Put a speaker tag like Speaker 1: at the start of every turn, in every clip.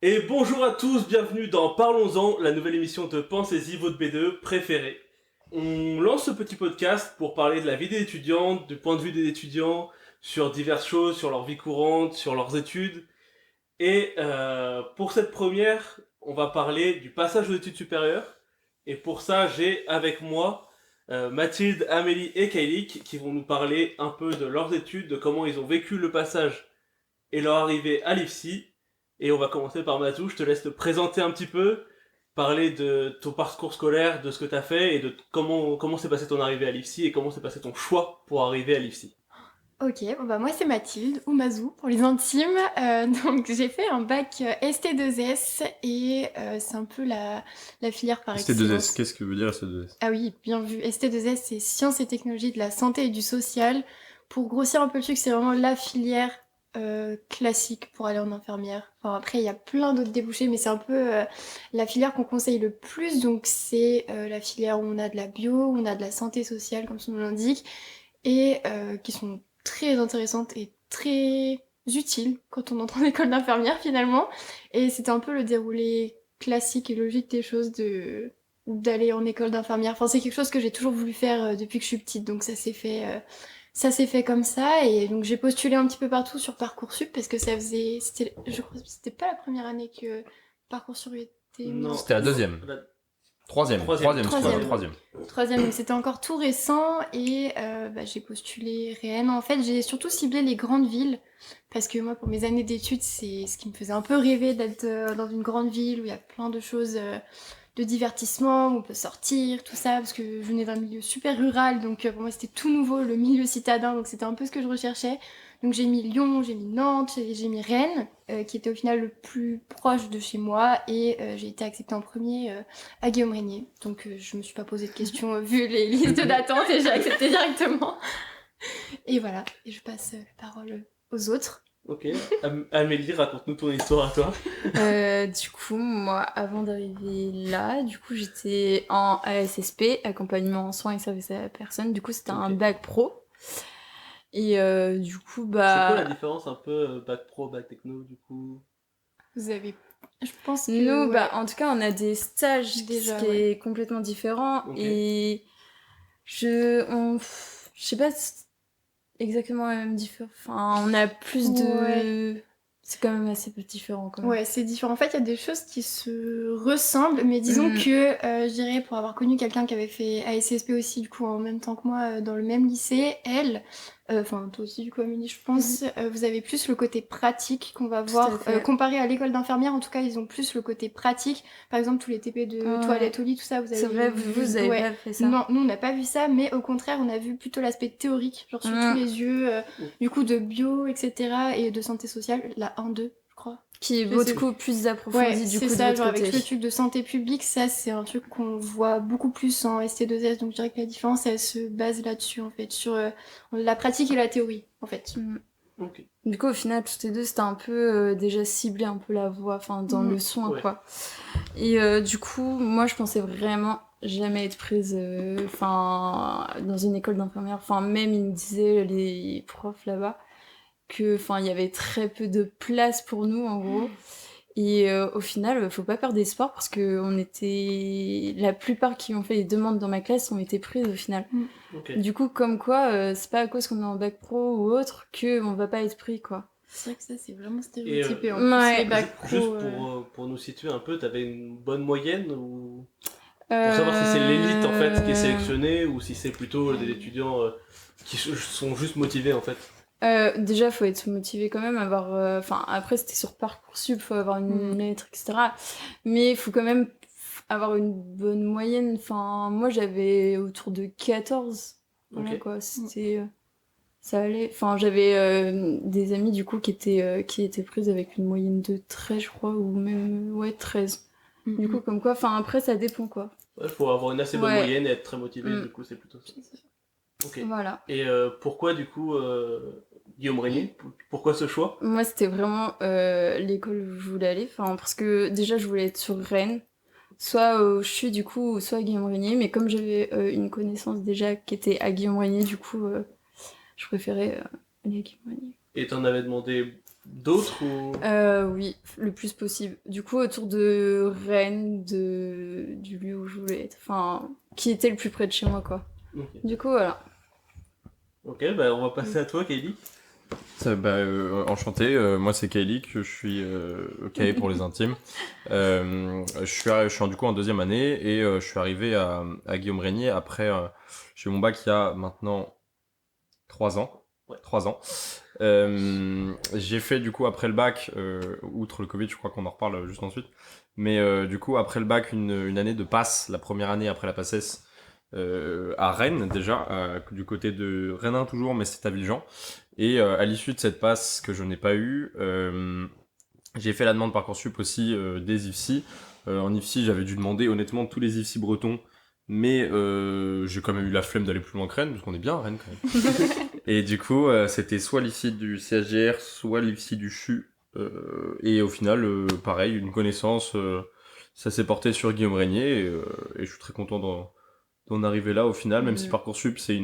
Speaker 1: Et bonjour à tous, bienvenue dans Parlons-en, la nouvelle émission de Pensez-y, votre B2 préféré. On lance ce petit podcast pour parler de la vie des étudiants, du point de vue des étudiants, sur diverses choses, sur leur vie courante, sur leurs études. Et pour cette première, on va parler du passage aux études supérieures. Et pour ça, j'ai avec moi Mathilde, Amélie et Kailik qui vont nous parler un peu de leurs études, de comment ils ont vécu le passage et leur arrivée à l'IFSI. Et on va commencer par Matou, je te laisse te présenter un petit peu, parler de ton parcours scolaire, de ce que tu as fait et de comment s'est passé ton arrivée à l'IFSI et comment s'est passé ton choix pour arriver à l'IFSI.
Speaker 2: Ok, bon bah moi c'est Mathilde, ou Mazou pour les intimes. Donc j'ai fait un bac ST2S et c'est un peu la filière par
Speaker 3: ST2S,
Speaker 2: excellence.
Speaker 3: qu'est-ce que veut dire ST2S?
Speaker 2: Ah oui, bien vu. ST2S, c'est sciences et technologies de la santé et du social. Pour grossir un peu le truc, c'est vraiment la filière classique pour aller en infirmière. Enfin, après, il y a plein d'autres débouchés, mais c'est un peu la filière qu'on conseille le plus. Donc c'est la filière où on a de la bio, où on a de la santé sociale, comme son nom l'indique, et qui sont très intéressantes et très utiles quand on entre en école d'infirmière finalement. Et c'était un peu le déroulé classique et logique des choses d'aller en école d'infirmière. Enfin, c'est quelque chose que j'ai toujours voulu faire depuis que je suis petite, donc ça s'est fait comme ça. Et donc j'ai postulé un petit peu partout sur Parcoursup parce que je crois que c'était pas la première année que Parcoursup était mis en
Speaker 1: Non,
Speaker 3: C'était la
Speaker 2: place.
Speaker 3: deuxième.
Speaker 1: La
Speaker 3: Troisième,
Speaker 1: troisième.
Speaker 3: troisième.
Speaker 2: Troisième, donc c'était encore tout récent et j'ai postulé Rennes. En fait, j'ai surtout ciblé les grandes villes parce que moi, pour mes années d'études, c'est ce qui me faisait un peu rêver d'être dans une grande ville où il y a plein de choses de divertissement, où on peut sortir, tout ça, parce que je venais d'un milieu super rural, donc pour moi c'était tout nouveau, le milieu citadin, donc c'était un peu ce que je recherchais. Donc j'ai mis Lyon, j'ai mis Nantes, j'ai mis Rennes, qui était au final le plus proche de chez moi, et j'ai été acceptée en premier à Guillaume-Régnier. Donc je me suis pas posé de questions vu les listes d'attente et j'ai accepté directement. Et voilà, et je passe la parole aux autres.
Speaker 1: Ok. Amélie, raconte-nous ton histoire à toi.
Speaker 4: Du coup, moi, avant d'arriver là, j'étais en ASSP, accompagnement en soins et services à la personne. Du coup, c'était un
Speaker 1: Ok.
Speaker 4: bac pro. Et
Speaker 1: C'est quoi la différence un peu bac pro, bac techno du coup?
Speaker 2: Vous avez... Je pense que...
Speaker 4: nous,
Speaker 2: ouais.
Speaker 4: en tout cas, on a des stages
Speaker 2: Déjà,
Speaker 4: qui
Speaker 2: ouais.
Speaker 4: est complètement différent.
Speaker 1: Ok.
Speaker 4: Et je sais pas exactement la même différence. Enfin, on a plus
Speaker 2: Ouais.
Speaker 4: de... C'est quand même assez peu différent, quand même.
Speaker 2: Ouais, c'est différent. En fait, il y a des choses qui se ressemblent, mais disons que, je dirais, pour avoir connu quelqu'un qui avait fait ASSP aussi, du coup, en même temps que moi, dans le même lycée, elle, enfin, toi aussi, du coup, Amélie, je pense, vous avez plus le côté pratique qu'on va
Speaker 4: Tout
Speaker 2: voir,
Speaker 4: à fait.
Speaker 2: comparé à l'école d'infirmière, en tout cas, ils ont plus le côté pratique. Par exemple, tous les TP de
Speaker 4: Ouais.
Speaker 2: toilette au lit, tout ça, vous avez
Speaker 4: C'est vrai,
Speaker 2: vu.
Speaker 4: vous avez
Speaker 2: Ouais.
Speaker 4: pas fait ça.
Speaker 2: Non, nous, on n'a pas vu ça, mais au contraire, on a vu plutôt l'aspect théorique, genre sur tous les yeux, du coup, de bio, etc., et de santé sociale, la 1-2, je crois.
Speaker 4: Qui est
Speaker 2: Je sais.
Speaker 4: beaucoup plus approfondi
Speaker 2: Ouais,
Speaker 4: du
Speaker 2: c'est
Speaker 4: coup de
Speaker 2: ça,
Speaker 4: votre
Speaker 2: genre
Speaker 4: côté.
Speaker 2: avec tout le truc de santé publique, ça c'est un truc qu'on voit beaucoup plus en ST2S, donc je dirais que la différence elle se base là-dessus en fait, sur la pratique et la théorie en fait.
Speaker 1: Ok.
Speaker 4: Du coup, au final, toutes les deux, c'était un peu déjà ciblé un peu la voix, enfin dans le soin
Speaker 1: Ouais.
Speaker 4: quoi. Et du coup, moi je pensais vraiment jamais être prise enfin dans une école d'infirmière. Enfin même ils me disaient les profs là-bas que enfin il y avait très peu de place pour nous en gros. Et au final, faut pas perdre espoir parce que on était la plupart qui ont fait les demandes dans ma classe ont été prises au final.
Speaker 1: Ok.
Speaker 4: Du coup, comme quoi, c'est pas à cause qu'on est en bac pro ou autre que on va pas être pris quoi.
Speaker 2: C'est vrai que ça c'est vraiment
Speaker 1: Et
Speaker 2: stéréotypé en plus
Speaker 4: ouais.
Speaker 2: les bacs pro.
Speaker 1: juste pour nous situer un peu, t'avais une bonne moyenne ou pour savoir si c'est l'élite en fait qui est sélectionnée ou si c'est plutôt des étudiants qui sont juste motivés en fait.
Speaker 4: Déjà, faut être motivé quand même, avoir... Enfin, après, c'était sur Parcoursup, faut avoir une lettre, etc. Mais il faut quand même avoir une bonne moyenne. Enfin, moi, j'avais autour de 14. Voilà,
Speaker 1: Ok.
Speaker 4: quoi. C'était... ça allait. Enfin, j'avais des amis, du coup, qui étaient prises avec une moyenne de 13, je crois, ou même... ouais, 13. Du coup, comme quoi... Enfin, après, ça dépend, quoi.
Speaker 1: Ouais, faut avoir une assez bonne
Speaker 4: Ouais.
Speaker 1: moyenne et être très motivé, du coup c'est plutôt ça. Ok.
Speaker 4: Voilà.
Speaker 1: Et pourquoi du coup Guillaume Régnier? Pourquoi ce choix?
Speaker 4: Moi, c'était vraiment l'école où je voulais aller. Enfin, parce que déjà, je voulais être sur Rennes. Soit au CHU, du coup, soit à Guillaume-Régnier. Mais comme j'avais une connaissance déjà qui était à Guillaume-Régnier, du coup, je préférais aller à Guillaume-Régnier.
Speaker 1: Et t'en avais demandé d'autres ou...
Speaker 4: Oui, le plus possible. Du coup, autour de Rennes, du lieu où je voulais être. Enfin, qui était le plus près de chez moi, quoi.
Speaker 1: Ok,
Speaker 4: Du coup, voilà.
Speaker 1: on va passer à toi, Kaylee.
Speaker 3: Enchanté, moi c'est Kaylee, que je suis KA pour les intimes. Je suis du coup en deuxième année et je suis arrivé à Guillaume Régnier après j'ai eu mon bac il y a maintenant 3 ans.
Speaker 1: Ouais.
Speaker 3: 3 ans. J'ai fait du coup après le bac, outre le Covid, je crois qu'on en reparle juste ensuite, mais du coup après le bac une année de passe, la première année après la PACES à Rennes déjà, du côté de Rennes toujours, mais c'est à Villejean. Et à l'issue de cette passe que je n'ai pas eue, j'ai fait la demande Parcoursup aussi des IFSI. En IFSI, j'avais dû demander honnêtement tous les IFSI bretons, mais j'ai quand même eu la flemme d'aller plus loin que Rennes, parce qu'on est bien à Rennes quand même. Et du coup, c'était soit l'IFSI du CHGR, soit l'IFSI du CHU. Et au final, pareil, une connaissance, ça s'est porté sur Guillaume Régnier, et je suis très content d'en arriver là au final, même si Parcoursup c'est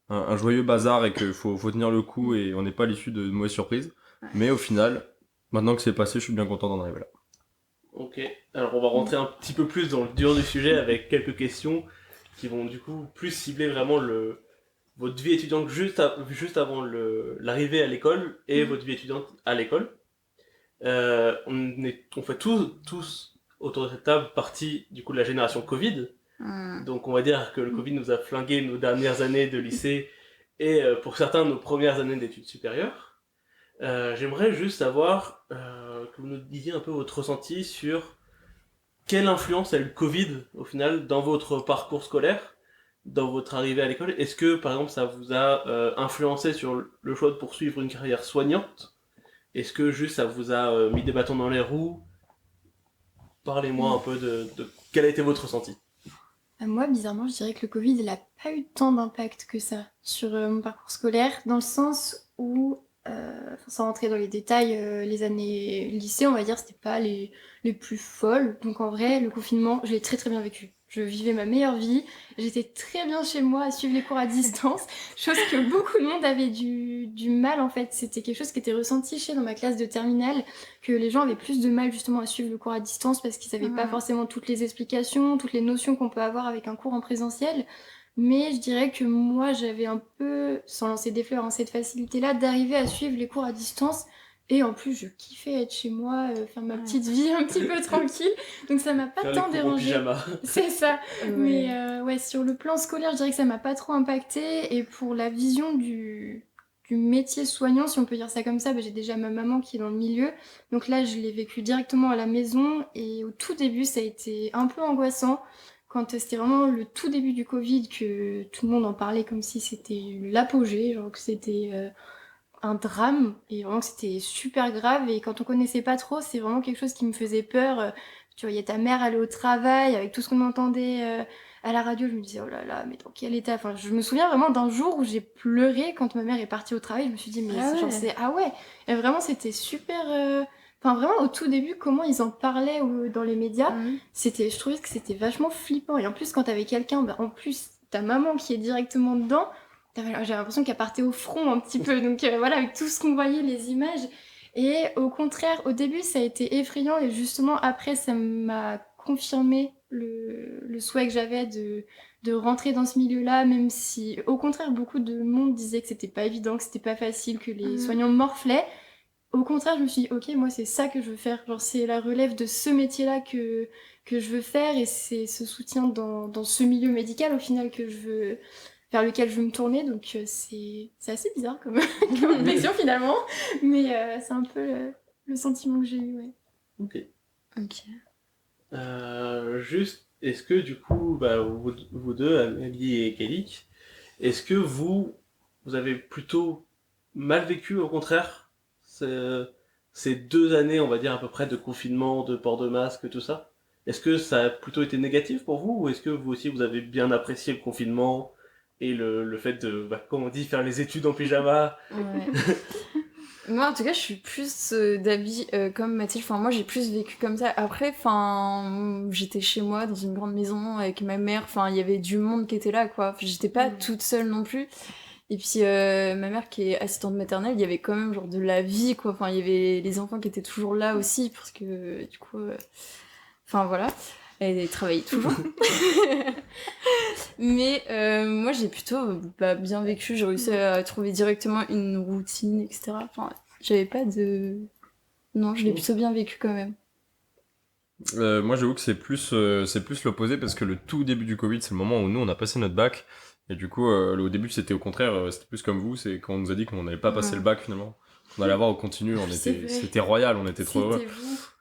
Speaker 3: un joyeux bazar et qu'il faut tenir le coup et on n'est pas à l'issue de mauvaises surprises. Mais au final, maintenant que c'est passé, je suis bien content d'en arriver là.
Speaker 1: Ok, alors on va rentrer un petit peu plus dans le dur du sujet avec quelques questions qui vont du coup plus cibler vraiment votre vie étudiante juste avant l'arrivée à l'école et votre vie étudiante à l'école. On fait tous autour de cette table partie du coup de la génération Covid. Donc on va dire que le Covid nous a flingué nos dernières années de lycée et pour certains nos premières années d'études supérieures. J'aimerais juste savoir que vous nous disiez un peu votre ressenti sur quelle influence a eu le Covid au final dans votre parcours scolaire, dans votre arrivée à l'école. Est-ce que par exemple ça vous a influencé sur le choix de poursuivre une carrière soignante? Est-ce que juste ça vous a mis des bâtons dans les roues? Parlez-moi un peu de quel a été votre ressenti.
Speaker 2: Moi, bizarrement, je dirais que le Covid, il a pas eu tant d'impact que ça sur mon parcours scolaire, dans le sens où, sans rentrer dans les détails, les années lycée, on va dire, c'était pas les plus folles. Donc en vrai, le confinement, je l'ai très très bien vécu. Je vivais ma meilleure vie, j'étais très bien chez moi à suivre les cours à distance, chose que beaucoup de monde avait du mal en fait. C'était quelque chose qui était ressenti dans ma classe de terminale, que les gens avaient plus de mal justement à suivre le cours à distance parce qu'ils n'avaient pas forcément toutes les explications, toutes les notions qu'on peut avoir avec un cours en présentiel. Mais je dirais que moi, j'avais un peu, sans lancer des fleurs, cette facilité-là d'arriver à suivre les cours à distance. Et en plus, je kiffais être chez moi, faire ma petite vie un petit peu tranquille. Donc ça m'a pas
Speaker 1: Faire
Speaker 2: tant
Speaker 1: les cours en
Speaker 2: dérangé.
Speaker 1: pyjama.
Speaker 2: C'est ça. Mais ouais, sur le plan scolaire, je dirais que ça m'a pas trop impacté. Et pour la vision du métier soignant, si on peut dire ça comme ça, j'ai déjà ma maman qui est dans le milieu. Donc là, je l'ai vécu directement à la maison. Et au tout début, ça a été un peu angoissant. Quand c'était vraiment le tout début du Covid, que tout le monde en parlait comme si c'était l'apogée, genre que c'était un drame, et vraiment que c'était super grave. Et quand on connaissait pas trop, c'est vraiment quelque chose qui me faisait peur. Tu voyais ta mère aller au travail, avec tout ce qu'on entendait à la radio, je me disais, oh là là, mais dans quel état? Enfin, je me souviens vraiment d'un jour où j'ai pleuré quand ma mère est partie au travail. Je me suis dit, mais ah ouais. Et vraiment, c'était super. Enfin, vraiment, au tout début, comment ils en parlaient dans les médias, je trouvais que c'était vachement flippant. Et en plus, quand t'avais quelqu'un, en plus, ta maman qui est directement dedans, j'ai l'impression qu'elle partait au front un petit peu. Donc voilà, avec tout ce qu'on voyait, les images. Et au contraire, au début, ça a été effrayant. Et justement, après, ça m'a confirmé le souhait que j'avais de rentrer dans ce milieu-là, même si, au contraire, beaucoup de monde disait que c'était pas évident, que c'était pas facile, que les soignants morflaient. Au contraire, je me suis dit, ok, moi, c'est ça que je veux faire. Genre, c'est la relève de ce métier-là que je veux faire, et c'est ce soutien dans ce milieu médical, au final, vers lequel je veux me tourner. Donc, c'est assez bizarre comme réflexion, finalement. Mais c'est un peu le sentiment que j'ai eu, ouais.
Speaker 1: Ok. Juste, est-ce que du coup, vous deux, Amélie et Kélik, est-ce que vous avez plutôt mal vécu, au contraire, ces 2 années, on va dire, à peu près de confinement, de port de masque, tout ça? Est-ce que ça a plutôt été négatif pour vous, ou est-ce que vous aussi, vous avez bien apprécié le confinement et le fait de, comme on dit, faire les études en pyjama?
Speaker 4: Moi, en tout cas, je suis plus d'avis comme Mathilde. Enfin, moi, j'ai plus vécu comme ça. Après, j'étais chez moi dans une grande maison avec ma mère. Enfin, il y avait du monde qui était là, quoi. J'étais pas toute seule non plus. Et puis ma mère qui est assistante maternelle, il y avait quand même genre de la vie, quoi. Enfin, il y avait les enfants qui étaient toujours là aussi, parce que du coup... Enfin, voilà. Elle travaillait toujours. Mais moi, j'ai plutôt bien vécu. J'ai réussi à trouver directement une routine, etc. Enfin, j'avais pas de... Non, je l'ai plutôt bien vécu quand même.
Speaker 3: Moi, j'avoue que c'est plus l'opposé parce que le tout début du Covid, c'est le moment où nous, on a passé notre bac. Et du coup, au début, c'était au contraire, c'était plus comme vous, c'est quand on nous a dit qu'on n'allait pas passer le bac finalement. On allait avoir au continu, c'était royal, on était trop heureux.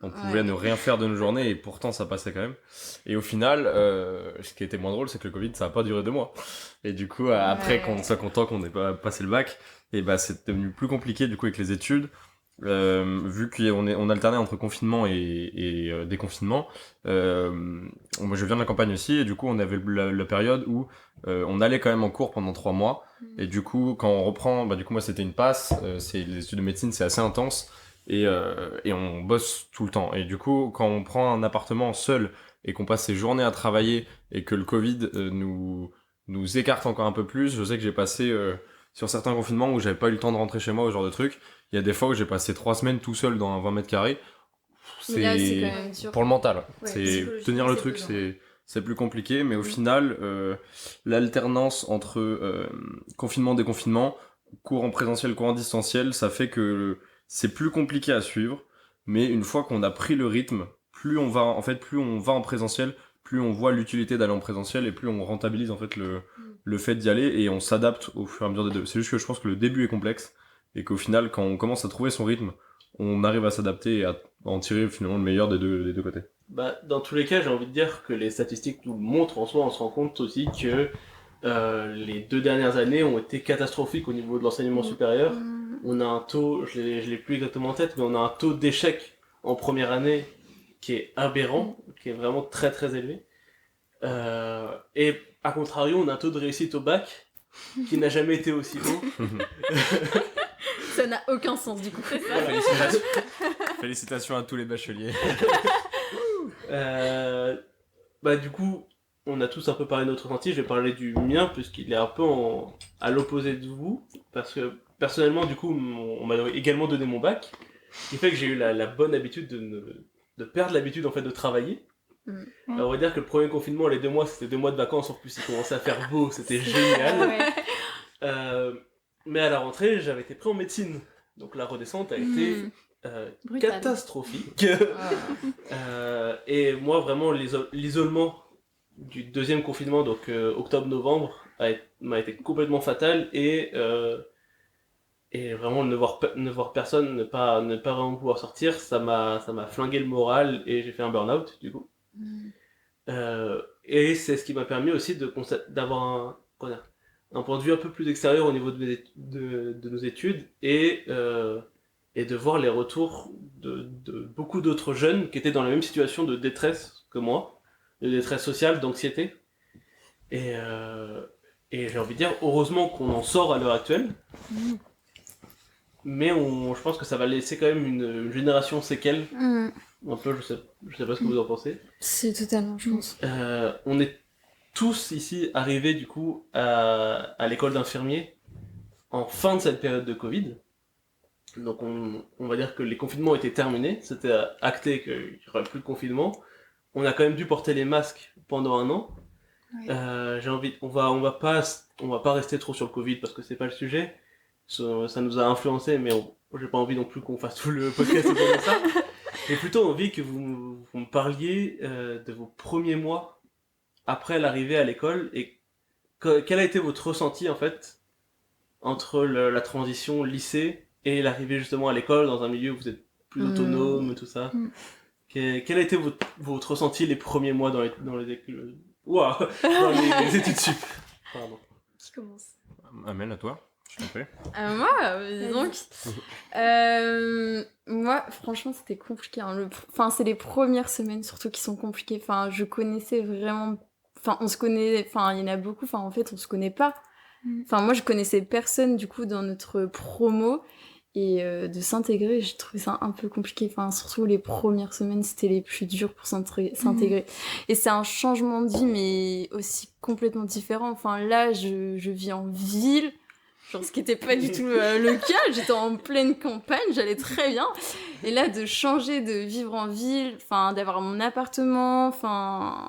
Speaker 3: On pouvait ne rien faire de nos journées et pourtant ça passait quand même. Et au final, ce qui était moins drôle, c'est que le Covid, ça a pas duré 2 mois. Et du coup, après qu'on soit content qu'on n'ait pas passé le bac, et bah c'est devenu plus compliqué du coup avec les études. Vu qu'on alternait entre confinement et déconfinement, moi je viens de la campagne aussi et du coup on avait la période où on allait quand même en cours pendant 3 mois et du coup quand on reprend, du coup moi c'était une passe, c'est les études de médecine c'est assez intense et on bosse tout le temps et du coup quand on prend un appartement seul et qu'on passe ses journées à travailler et que le Covid nous écarte encore un peu plus, je sais que j'ai passé sur certains confinements où j'avais pas eu le temps de rentrer chez moi, ce genre de truc. Il y a des fois où j'ai passé 3 semaines tout seul dans un 20 mètres carrés.
Speaker 4: Mais là, c'est quand même dur.
Speaker 3: Pour le mental.
Speaker 4: Ouais,
Speaker 3: c'est tenir le truc, c'est plus compliqué, mais au final, l'alternance entre confinement, déconfinement, cours en présentiel, cours en distanciel, ça fait que c'est plus compliqué à suivre. Mais une fois qu'on a pris le rythme, plus on va en présentiel, plus on voit l'utilité d'aller en présentiel et plus on rentabilise en fait le fait d'y aller et on s'adapte au fur et à mesure des deux. C'est juste que je pense que le début est complexe et qu'au final, quand on commence à trouver son rythme, on arrive à s'adapter et à en tirer finalement le meilleur des deux côtés.
Speaker 1: Dans tous les cas, j'ai envie de dire que les statistiques nous le montrent en soi, on se rend compte aussi que les 2 dernières années ont été catastrophiques au niveau de l'enseignement supérieur. On a un taux, je l'ai plus exactement en tête, mais on a un taux d'échec en première année qui est aberrant, qui est vraiment très très élevé. Et à contrario, on a un taux de réussite au bac qui n'a jamais été aussi haut.
Speaker 4: Ça n'a aucun sens du coup.
Speaker 3: Félicitations à tous les bacheliers.
Speaker 1: Du coup, on a tous un peu parlé de notre ressenti. Je vais parler du mien puisqu'il est un peu à l'opposé de vous, parce que personnellement, du coup, on m'a également donné mon bac, ce qui fait que j'ai eu la bonne habitude de perdre l'habitude en fait de travailler. Alors, on va dire que le premier confinement, les 2 mois, c'était 2 mois de vacances. En plus, il commençait à faire beau, c'était génial. Mais à la rentrée, j'avais été pris en médecine, donc la redescente a été catastrophique. Et moi, vraiment, l'isolement du 2e confinement, donc octobre-novembre, m'a été complètement fatal et vraiment ne voir personne, ne pas vraiment pouvoir sortir, ça m'a flingué le moral et j'ai fait un burn-out du coup. Et c'est ce qui m'a permis aussi d'avoir un point de vue un peu plus extérieur au niveau de nos études et de voir les retours de beaucoup d'autres jeunes qui étaient dans la même situation de détresse que moi, de détresse sociale, d'anxiété. Et j'ai envie de dire, heureusement qu'on en sort à l'heure actuelle, mais je pense que ça va laisser quand même une génération séquelle. Un peu, je sais pas ce que vous en pensez.
Speaker 4: C'est totalement, je pense.
Speaker 1: On est tous ici arrivés du coup à l'école d'infirmier en fin de cette période de Covid. Donc on va dire que les confinements étaient terminés, c'était acté qu'il n'y aurait plus de confinement. On a quand même dû porter les masques pendant 1 an. On va pas rester trop sur le Covid parce que c'est pas le sujet. Ça nous a influencé, mais j'ai pas envie non plus qu'on fasse tout le podcast autour de ça. J'ai plutôt envie que vous me parliez de vos premiers mois après l'arrivée à l'école et quel a été votre ressenti en fait entre la transition lycée et l'arrivée justement à l'école dans un milieu où vous êtes plus autonome, tout ça. Quel a été votre ressenti les premiers mois dans les études sup? Pardon.
Speaker 2: Qui commence?
Speaker 3: Amel, à toi. Je t'en prie.
Speaker 4: Moi, moi, franchement, c'était compliqué. Enfin, c'est les premières semaines surtout qui sont compliquées. Enfin, je connaissais vraiment... Enfin, on se connaît... Enfin, il y en a beaucoup. Enfin, en fait, on se connaît pas. Enfin, moi, je connaissais personne, du coup, dans notre promo. Et de s'intégrer, j'ai trouvé ça un peu compliqué. Enfin, surtout les premières semaines, c'était les plus dures pour s'intégrer. Et c'est un changement de vie, mais aussi complètement différent. Enfin, là, je vis en ville. Genre, ce qui était pas du tout le cas. J'étais en pleine campagne, j'allais très bien. Et là, de changer, de vivre en ville, enfin, d'avoir mon appartement, enfin,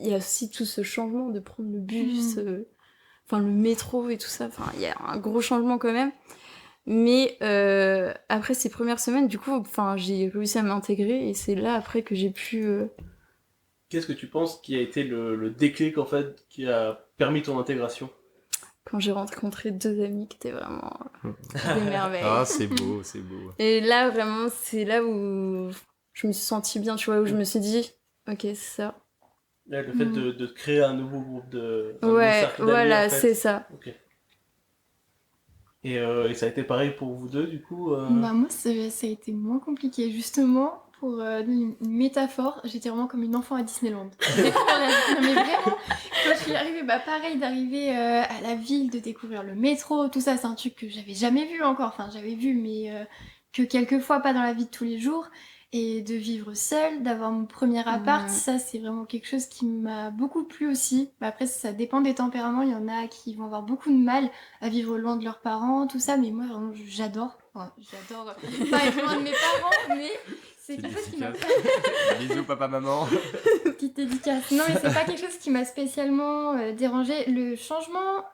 Speaker 4: il y a aussi tout ce changement de prendre le bus, enfin, le métro et tout ça. Enfin, il y a un gros changement quand même. Mais après ces premières semaines, du coup, enfin, j'ai réussi à m'intégrer et c'est là après que j'ai pu.
Speaker 1: Qu'est-ce que tu penses qui a été le déclic en fait qui a permis ton intégration?
Speaker 4: Quand j'ai rencontré 2 amis qui étaient vraiment des merveilles.
Speaker 3: Ah, c'est beau, c'est beau.
Speaker 4: Et là, vraiment, c'est là où je me suis sentie bien, tu vois, où je me suis dit, ok, c'est ça.
Speaker 1: Là, le fait de créer un nouveau groupe un nouveau
Speaker 4: Ouais,
Speaker 1: cercle d'amis,
Speaker 4: voilà,
Speaker 1: en fait.
Speaker 4: c'est ça.
Speaker 1: Ok. Et ça a été pareil pour vous deux, du coup
Speaker 2: Bah, moi, ça a été moins compliqué. Justement, pour donner une métaphore, j'étais vraiment comme une enfant à Disneyland. Non, mais vraiment, quand je suis arrivée, bah pareil, d'arriver à la ville, de découvrir le métro, tout ça, c'est un truc que j'avais jamais vu encore. Enfin, j'avais vu, mais que quelques fois, pas dans la vie de tous les jours. Et de vivre seule, d'avoir mon premier appart, ça c'est vraiment quelque chose qui m'a beaucoup plu aussi. Bah, après ça dépend des tempéraments, il y en a qui vont avoir beaucoup de mal à vivre loin de leurs parents, tout ça, mais moi vraiment j'adore. Enfin, j'adore pas être loin de mes parents, mais c'est quelque chose qui m'a
Speaker 3: Bisous papa maman.
Speaker 2: petite dédicace. Non mais c'est pas quelque chose qui m'a spécialement dérangé. Le changement,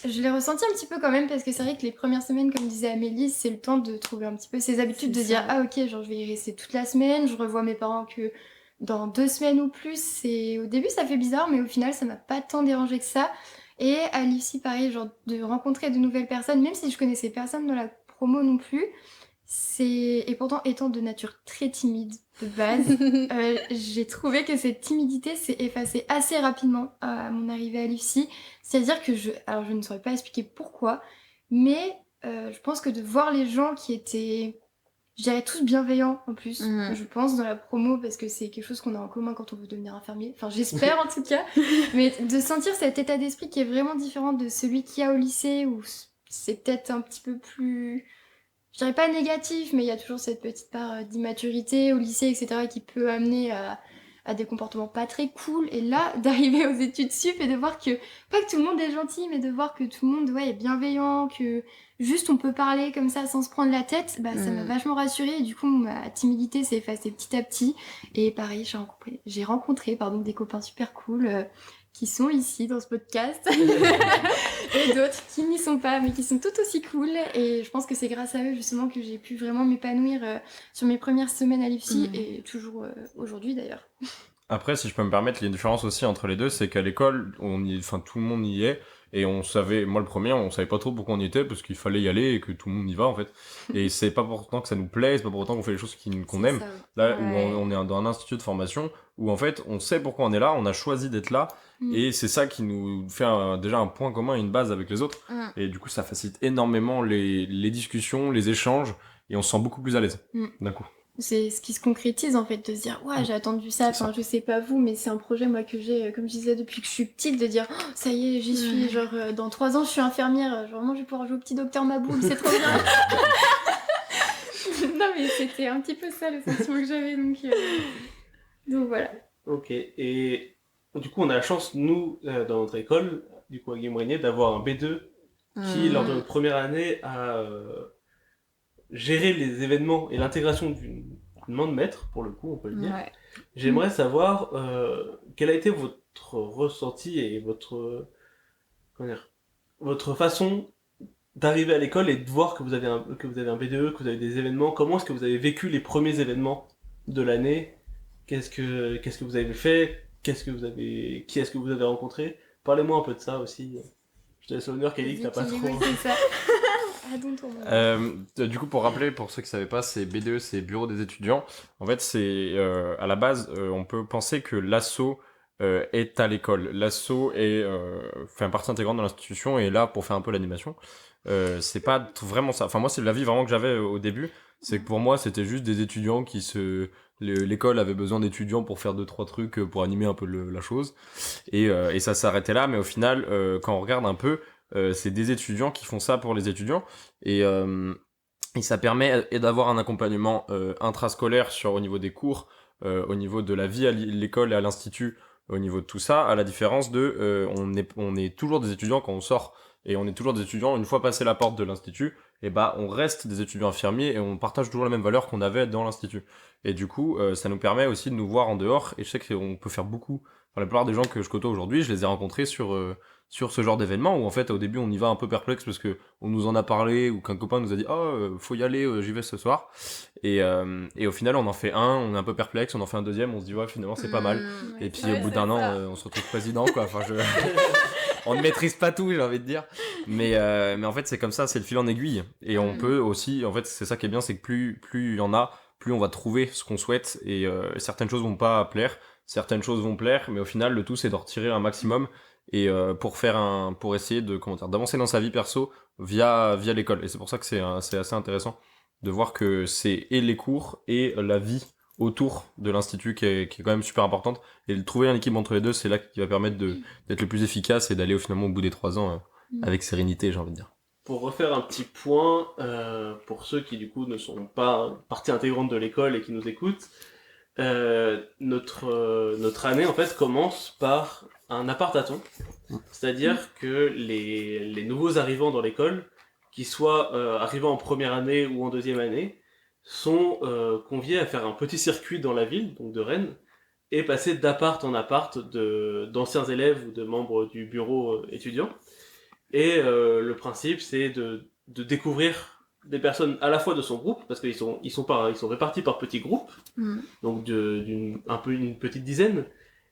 Speaker 2: je l'ai ressenti un petit peu quand même parce que c'est vrai que les premières semaines, comme disait Amélie, c'est le temps de trouver un petit peu ses habitudes, de dire ah ok, genre je vais y rester toute la semaine, je revois mes parents que dans 2 semaines ou plus. Et au début ça fait bizarre, mais au final ça m'a pas tant dérangé que ça. Et à l'IFSI pareil, genre de rencontrer de nouvelles personnes, même si je connaissais personne dans la promo non plus. Et pourtant, étant de nature très timide de base, j'ai trouvé que cette timidité s'est effacée assez rapidement à mon arrivée à l'IFSI. C'est-à-dire que alors je ne saurais pas expliquer pourquoi, mais je pense que de voir les gens qui étaient, je dirais tous bienveillants en plus, je pense, dans la promo, parce que c'est quelque chose qu'on a en commun quand on veut devenir infirmier. Enfin, j'espère en tout cas. Mais de sentir cet état d'esprit qui est vraiment différent de celui qu'il y a au lycée, où c'est peut-être un petit peu plus... Je dirais pas négatif, mais il y a toujours cette petite part d'immaturité au lycée, etc., qui peut amener à des comportements pas très cool. Et là, d'arriver aux études sup et de voir que, pas que tout le monde est gentil, mais de voir que tout le monde est bienveillant, que juste on peut parler comme ça sans se prendre la tête, bah ça m'a vachement rassurée. Et du coup, ma timidité s'est effacée petit à petit. Et pareil, j'ai rencontré des copains super cool. Qui sont ici dans ce podcast et d'autres qui n'y sont pas mais qui sont tout aussi cool, et je pense que c'est grâce à eux justement que j'ai pu vraiment m'épanouir sur mes premières semaines à l'IFSI et toujours aujourd'hui d'ailleurs.
Speaker 3: Après, si je peux me permettre, il y a une différence aussi entre les deux, c'est qu'à l'école, tout le monde y est, et on savait, moi le premier, on savait pas trop pourquoi on y était, parce qu'il fallait y aller et que tout le monde y va en fait. Et c'est pas pour autant que ça nous plaît, c'est pas pour autant qu'on fait les choses qu'on aime. Là où on est dans un institut de formation, où en fait on sait pourquoi on est là, on a choisi d'être là, et c'est ça qui nous fait déjà un point commun et une base avec les autres. Et du coup, ça facilite énormément les discussions, les échanges, et on se sent beaucoup plus à l'aise d'un coup.
Speaker 2: C'est ce qui se concrétise en fait, de se dire ouais, j'ai attendu ça, enfin je sais pas vous, mais c'est un projet moi que j'ai, comme je disais, depuis que je suis petite, de dire oh, ça y est, j'y suis, genre dans 3 ans je suis infirmière, genre moi je vais pouvoir jouer au petit docteur Maboul, c'est trop bien. Non mais c'était un petit peu ça le sentiment que j'avais, donc voilà.
Speaker 1: Ok, et du coup on a la chance, nous, dans notre école, du coup à Guillaume-Régnier, d'avoir un B2 qui, lors de notre première année, a géré les événements et l'intégration d'une main de maître, pour le coup, on peut le dire.
Speaker 4: Ouais.
Speaker 1: J'aimerais savoir quel a été votre ressenti et votre façon d'arriver à l'école et de voir que vous avez un B2E, que vous avez des événements. Comment est-ce que vous avez vécu les premiers événements de l'année? Qu'est-ce que vous avez fait? Qui est-ce que vous avez rencontré? Parlez-moi un peu de ça aussi. Je te laisse l'honneur, Kelly, que t'as pas trop...
Speaker 2: Oui, c'est ça.
Speaker 3: Du coup, pour rappeler, pour ceux qui ne savaient pas, c'est BDE, c'est Bureau des étudiants. En fait, c'est à la base, on peut penser que l'asso est à l'école. L'asso fait partie intégrante de l'institution et est là pour faire un peu l'animation. C'est pas vraiment ça. Enfin, moi, c'est l'avis vraiment que j'avais au début. C'est que pour moi, c'était juste des étudiants l'école avait besoin d'étudiants pour faire 2-3 trucs pour animer un peu la chose. Et ça s'arrêtait là. Mais au final, quand on regarde un peu, c'est des étudiants qui font ça pour les étudiants, et ça permet d'avoir un accompagnement intrascolaire au niveau des cours, au niveau de la vie à l'école et à l'institut, au niveau de tout ça, à la différence on est toujours des étudiants quand on sort et on est toujours des étudiants. Une fois passé la porte de l'institut, et bah on reste des étudiants infirmiers et on partage toujours la même valeur qu'on avait dans l'institut. Et du coup, ça nous permet aussi de nous voir en dehors, et je sais qu'on peut faire beaucoup. Enfin, la plupart des gens que je côtoie aujourd'hui, je les ai rencontrés sur ce genre d'événement où en fait au début on y va un peu perplexe parce que on nous en a parlé ou qu'un copain nous a dit faut y aller, j'y vais ce soir, et au final on en fait un, on est un peu perplexe, on en fait un deuxième, on se dit ouais finalement c'est pas mal, et puis au bout d'un an on se retrouve président quoi. Enfin on ne maîtrise pas tout, j'ai envie de dire, mais en fait c'est comme ça, c'est le fil en aiguille, et on peut aussi, en fait c'est ça qui est bien, c'est que plus il y en a, plus on va trouver ce qu'on souhaite, et certaines choses vont pas plaire, certaines choses vont plaire, mais au final le tout c'est d'en retirer un maximum, et pour essayer de d'avancer dans sa vie perso via l'école. Et c'est pour ça que c'est assez intéressant de voir que c'est et les cours et la vie autour de l'institut qui est quand même super importante, et de trouver un équilibre entre les deux, c'est là qui va permettre d'être le plus efficace et d'aller finalement au bout des 3 ans avec sérénité, j'ai envie de dire.
Speaker 1: Pour refaire un petit point, pour ceux qui du coup ne sont pas partie intégrante de l'école et qui nous écoutent, notre année en fait commence par un appart-à-thon, c'est-à-dire que les nouveaux arrivants dans l'école, qui soient arrivants en première année ou en deuxième année, sont conviés à faire un petit circuit dans la ville, donc de Rennes, et passer d'appart en appart d'anciens élèves ou de membres du bureau étudiant. Et le principe, c'est de découvrir des personnes à la fois de son groupe, parce qu'ils sont répartis par petits groupes, donc une petite dizaine,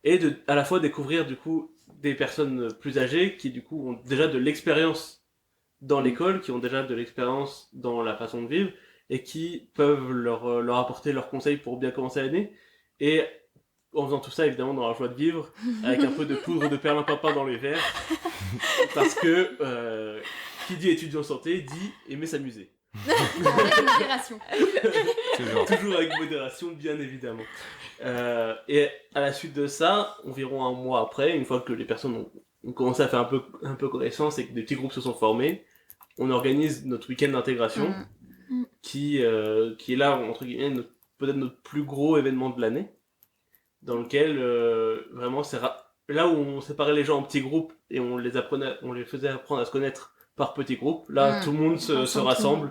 Speaker 1: et à la fois découvrir du coup des personnes plus âgées qui du coup ont déjà de l'expérience dans l'école, qui ont déjà de l'expérience dans la façon de vivre, et qui peuvent leur apporter leurs conseils pour bien commencer l'année, et en faisant tout ça évidemment dans la joie de vivre, avec un peu de poudre de perlimpinpin dans les verres, parce que qui dit étudiant santé dit aimer s'amuser.
Speaker 2: Avec modération.
Speaker 1: Toujours avec modération, bien évidemment. Et à la suite de ça, environ un mois après, une fois que les personnes ont commencé à faire un peu connaissance et que des petits groupes se sont formés, on organise notre week-end d'intégration, qui est là, entre guillemets, peut-être notre plus gros événement de l'année, dans lequel vraiment c'est là où on séparait les gens en petits groupes et on les faisait apprendre à se connaître par petits groupes. Là, tout le monde se rassemble,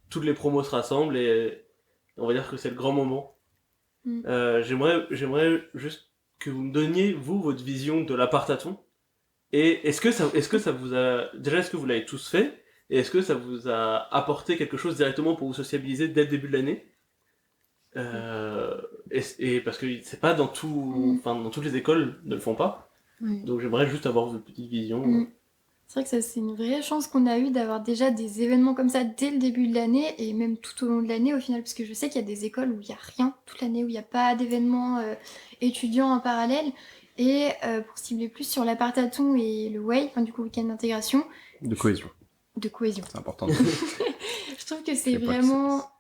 Speaker 1: toutes les promos se rassemblent, et on va dire que c'est le grand moment. J'aimerais juste que vous me donniez, vous, votre vision de l'appart-à-thon. Et est-ce que ça vous a... Déjà, est-ce que vous l'avez tous fait? Et est-ce que ça vous a apporté quelque chose directement pour vous sociabiliser dès le début de l'année? Et parce que c'est pas dans dans toutes les écoles ne le font pas. Donc j'aimerais juste avoir votre petite vision.
Speaker 2: C'est vrai que ça, c'est une vraie chance qu'on a eu d'avoir déjà des événements comme ça dès le début de l'année, et même tout au long de l'année au final, parce que je sais qu'il y a des écoles où il n'y a rien toute l'année, où il n'y a pas d'événements étudiants en parallèle. Et pour cibler plus sur l'appart-à-thon et le WAY, enfin du coup week-end d'intégration.
Speaker 3: De cohésion.
Speaker 2: C'est
Speaker 3: important.
Speaker 2: Je trouve que c'est vraiment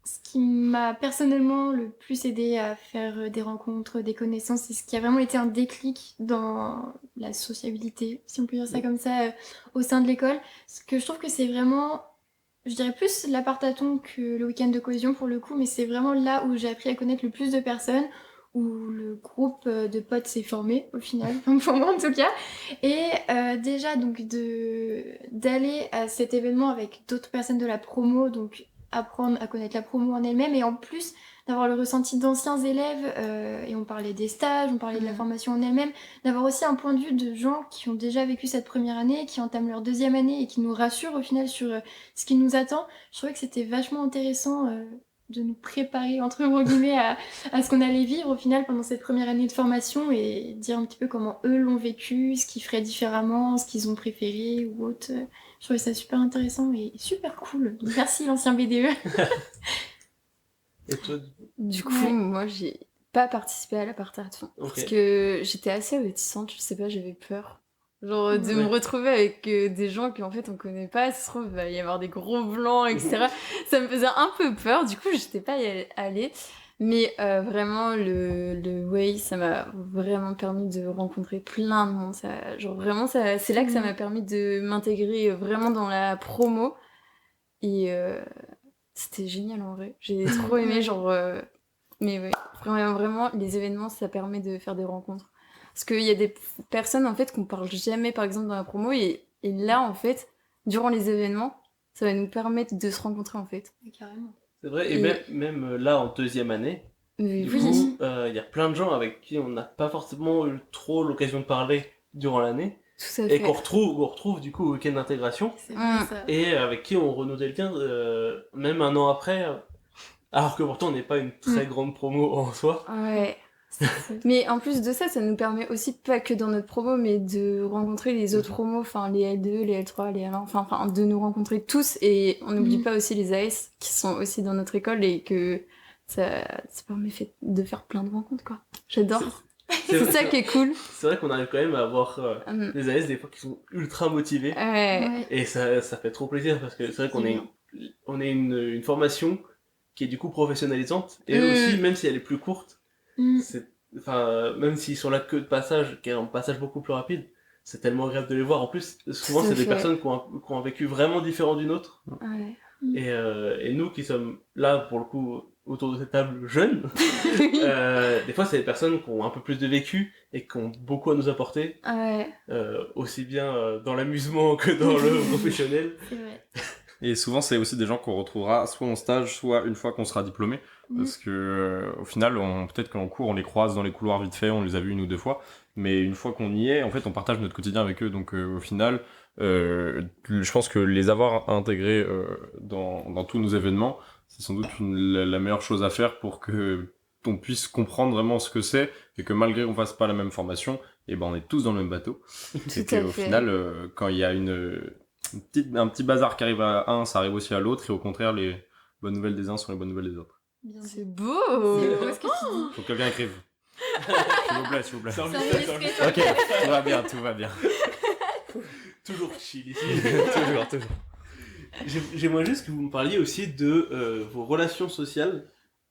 Speaker 2: ce qui m'a personnellement le plus aidé à faire des rencontres, des connaissances, et ce qui a vraiment été un déclic dans la sociabilité, si on peut dire ça comme ça, au sein de l'école. Parce que je trouve que c'est vraiment, je dirais plus l'appart-à-thon que le week-end de cohésion pour le coup, mais c'est vraiment là où j'ai appris à connaître le plus de personnes, où le groupe de potes s'est formé au final, pour moi en tout cas. Et déjà donc d'aller à cet événement avec d'autres personnes de la promo, donc apprendre à connaître la promo en elle-même, et en plus d'avoir le ressenti d'anciens élèves, et on parlait des stages, on parlait de la formation en elle-même, d'avoir aussi un point de vue de gens qui ont déjà vécu cette première année, qui entament leur deuxième année et qui nous rassurent au final sur ce qui nous attend. Je trouvais que c'était vachement intéressant de nous préparer entre guillemets à ce qu'on allait vivre au final pendant cette première année de formation, et dire un petit peu comment eux l'ont vécu, ce qu'ils feraient différemment, ce qu'ils ont préféré ou autre. Je trouvais ça super intéressant et super cool. Donc merci l'ancien BDE.
Speaker 1: Et toi?
Speaker 4: Du coup, moi j'ai pas participé à l'appart-à-thon parce que j'étais assez réticente, je sais pas, j'avais peur. Genre de me retrouver avec des gens qu'en fait on connaît pas, ça se trouve il va y avoir des gros blancs, etc. Ça me faisait un peu peur, du coup j'étais pas allée. Mais vraiment le Way, ça m'a vraiment permis de rencontrer plein de monde. C'est là que ça m'a permis de m'intégrer vraiment dans la promo. Et c'était génial en vrai. J'ai trop aimé, mais ouais, vraiment, les événements, ça permet de faire des rencontres. Parce qu'il y a des personnes en fait qu'on parle jamais, par exemple dans la promo, et Et là, en fait, durant les événements, ça va nous permettre de se rencontrer, en fait.
Speaker 2: Mais carrément.
Speaker 1: C'est vrai, et même là en deuxième année, du
Speaker 4: Oui,
Speaker 1: coup, il y a plein de gens avec qui on n'a pas forcément eu trop l'occasion de parler durant l'année,
Speaker 4: tout à
Speaker 1: et
Speaker 4: fait.
Speaker 1: qu'on retrouve du coup au week-end d'intégration,
Speaker 2: C'est vrai, ça.
Speaker 1: et avec qui on renoue des liens, même un an après, alors que pourtant on n'est pas une très grande promo en soi.
Speaker 4: Ouais. Mais en plus de ça, ça nous permet aussi, pas que dans notre promo, mais de rencontrer les autres promos, enfin les L2, les L3, les L1, enfin de nous rencontrer tous. Et on n'oublie pas aussi les AS qui sont aussi dans notre école et que ça permet de faire plein de rencontres, quoi. J'adore. C'est ça qui est cool.
Speaker 1: C'est vrai qu'on arrive quand même à avoir des AS des fois qui sont ultra motivés.
Speaker 4: Ouais.
Speaker 1: Et ça fait trop plaisir parce que c'est vrai qu'on est une formation qui est du coup professionnalisante. Et aussi, même si elle est plus courte, même s'ils sont là que de passage, qui est un passage beaucoup plus rapide, c'est tellement agréable de les voir. En plus, souvent, c'est des personnes qui ont un vécu vraiment différent du nôtre.
Speaker 4: Ouais.
Speaker 1: Et nous qui sommes là, pour le coup, autour de cette table jeunes, des fois, c'est des personnes qui ont un peu plus de vécu et qui ont beaucoup à nous apporter.
Speaker 4: Ouais.
Speaker 1: Aussi bien dans l'amusement que dans le professionnel.
Speaker 2: C'est vrai.
Speaker 3: Et souvent, c'est aussi des gens qu'on retrouvera soit en stage, soit une fois qu'on sera diplômé. Parce que, au final, peut-être qu'en cours, on les croise dans les couloirs vite fait, on les a vus une ou deux fois. Mais une fois qu'on y est, en fait, on partage notre quotidien avec eux. Donc, au final, je pense que les avoir intégrés dans tous nos événements, c'est sans doute la meilleure chose à faire pour que on puisse comprendre vraiment ce que c'est et que malgré qu'on fasse pas la même formation, et ben on est tous dans le même bateau. Et qu'au final, quand il y a un petit bazar qui arrive à un, ça arrive aussi à l'autre, et au contraire, les bonnes nouvelles des uns sont les bonnes nouvelles des autres.
Speaker 4: C'est beau.
Speaker 2: C'est beau ce que tu dis.
Speaker 3: Faut que quelqu'un écrive. S'il vous plaît.
Speaker 1: C'est un
Speaker 2: enregistré.
Speaker 3: Ok, tout va bien.
Speaker 1: Toujours chill ici.
Speaker 3: toujours.
Speaker 1: J'aimerais juste que vous me parliez aussi de vos relations sociales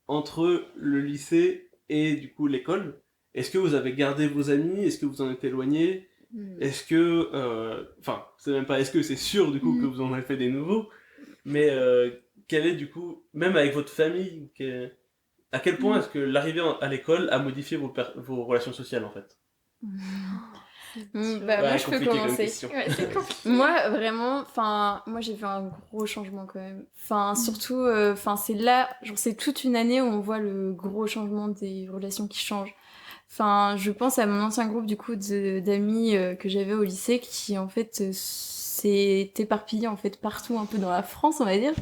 Speaker 1: entre le lycée et du coup l'école. Est-ce que vous avez gardé vos amis? Est-ce que vous en êtes éloignés? Est-ce que... c'est même pas est-ce que, c'est sûr du coup que vous en avez fait des nouveaux. Mais quel est du coup, même avec votre famille, à quel point est-ce que l'arrivée à l'école a modifié vos relations sociales en fait?
Speaker 4: Moi je peux commencer.
Speaker 2: Ouais, c'est compliqué.
Speaker 4: Moi vraiment, moi j'ai vu un gros changement quand même. Surtout, c'est là, genre c'est toute une année où on voit le gros changement des relations qui changent. Je pense à mon ancien groupe du coup d'amis que j'avais au lycée qui en fait s'est éparpillé en fait partout un peu dans la France on va dire.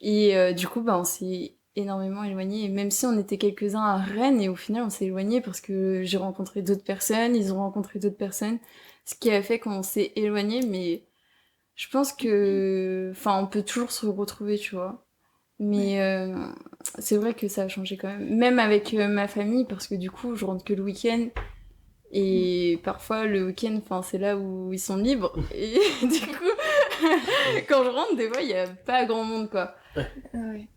Speaker 4: Et du coup on s'est énormément éloignés, et même si on était quelques-uns à Rennes, et au final on s'est éloignés parce que j'ai rencontré d'autres personnes, ils ont rencontré d'autres personnes, ce qui a fait qu'on s'est éloignés. Mais je pense que on peut toujours se retrouver, tu vois. Mais c'est vrai que ça a changé quand même avec ma famille, parce que du coup je rentre que le week-end, et parfois le week-end c'est là où ils sont libres, et du coup quand je rentre des fois il y a pas grand monde quoi.
Speaker 2: Ouais.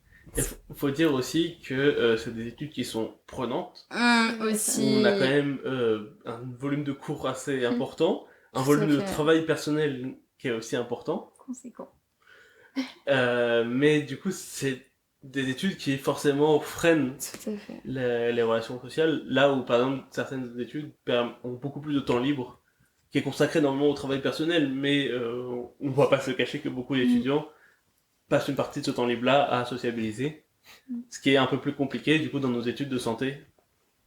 Speaker 1: Il faut dire aussi que c'est des études qui sont prenantes.
Speaker 4: Aussi.
Speaker 1: On a quand même un volume de cours assez important, un volume de travail personnel qui est aussi important.
Speaker 2: Conséquent.
Speaker 1: Mais du coup, c'est des études qui forcément freinent les relations sociales, là où par exemple certaines études ont beaucoup plus de temps libre, qui est consacré normalement au travail personnel, mais on va pas se cacher que beaucoup d'étudiants passent une partie de ce temps libre-là à sociabiliser, ce qui est un peu plus compliqué du coup dans nos études de santé,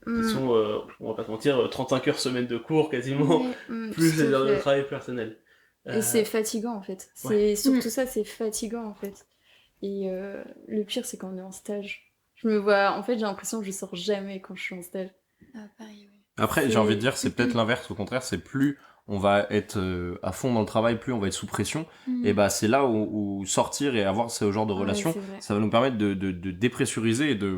Speaker 1: qui sont, on va pas se mentir, 35 heures semaine de cours quasiment, plus les heures de travail personnel.
Speaker 4: Et c'est fatigant en fait, c'est surtout ça, c'est fatigant en fait. Et le pire c'est quand on est en stage. Je me vois, en fait j'ai l'impression que je sors jamais quand je suis en stage.
Speaker 2: Pareil, ouais.
Speaker 3: Après j'ai envie de dire c'est peut-être l'inverse, au contraire c'est plus on va être à fond dans le travail, plus on va être sous pression, et c'est là où sortir et avoir ce genre de relation, ça va nous permettre de dépressuriser et de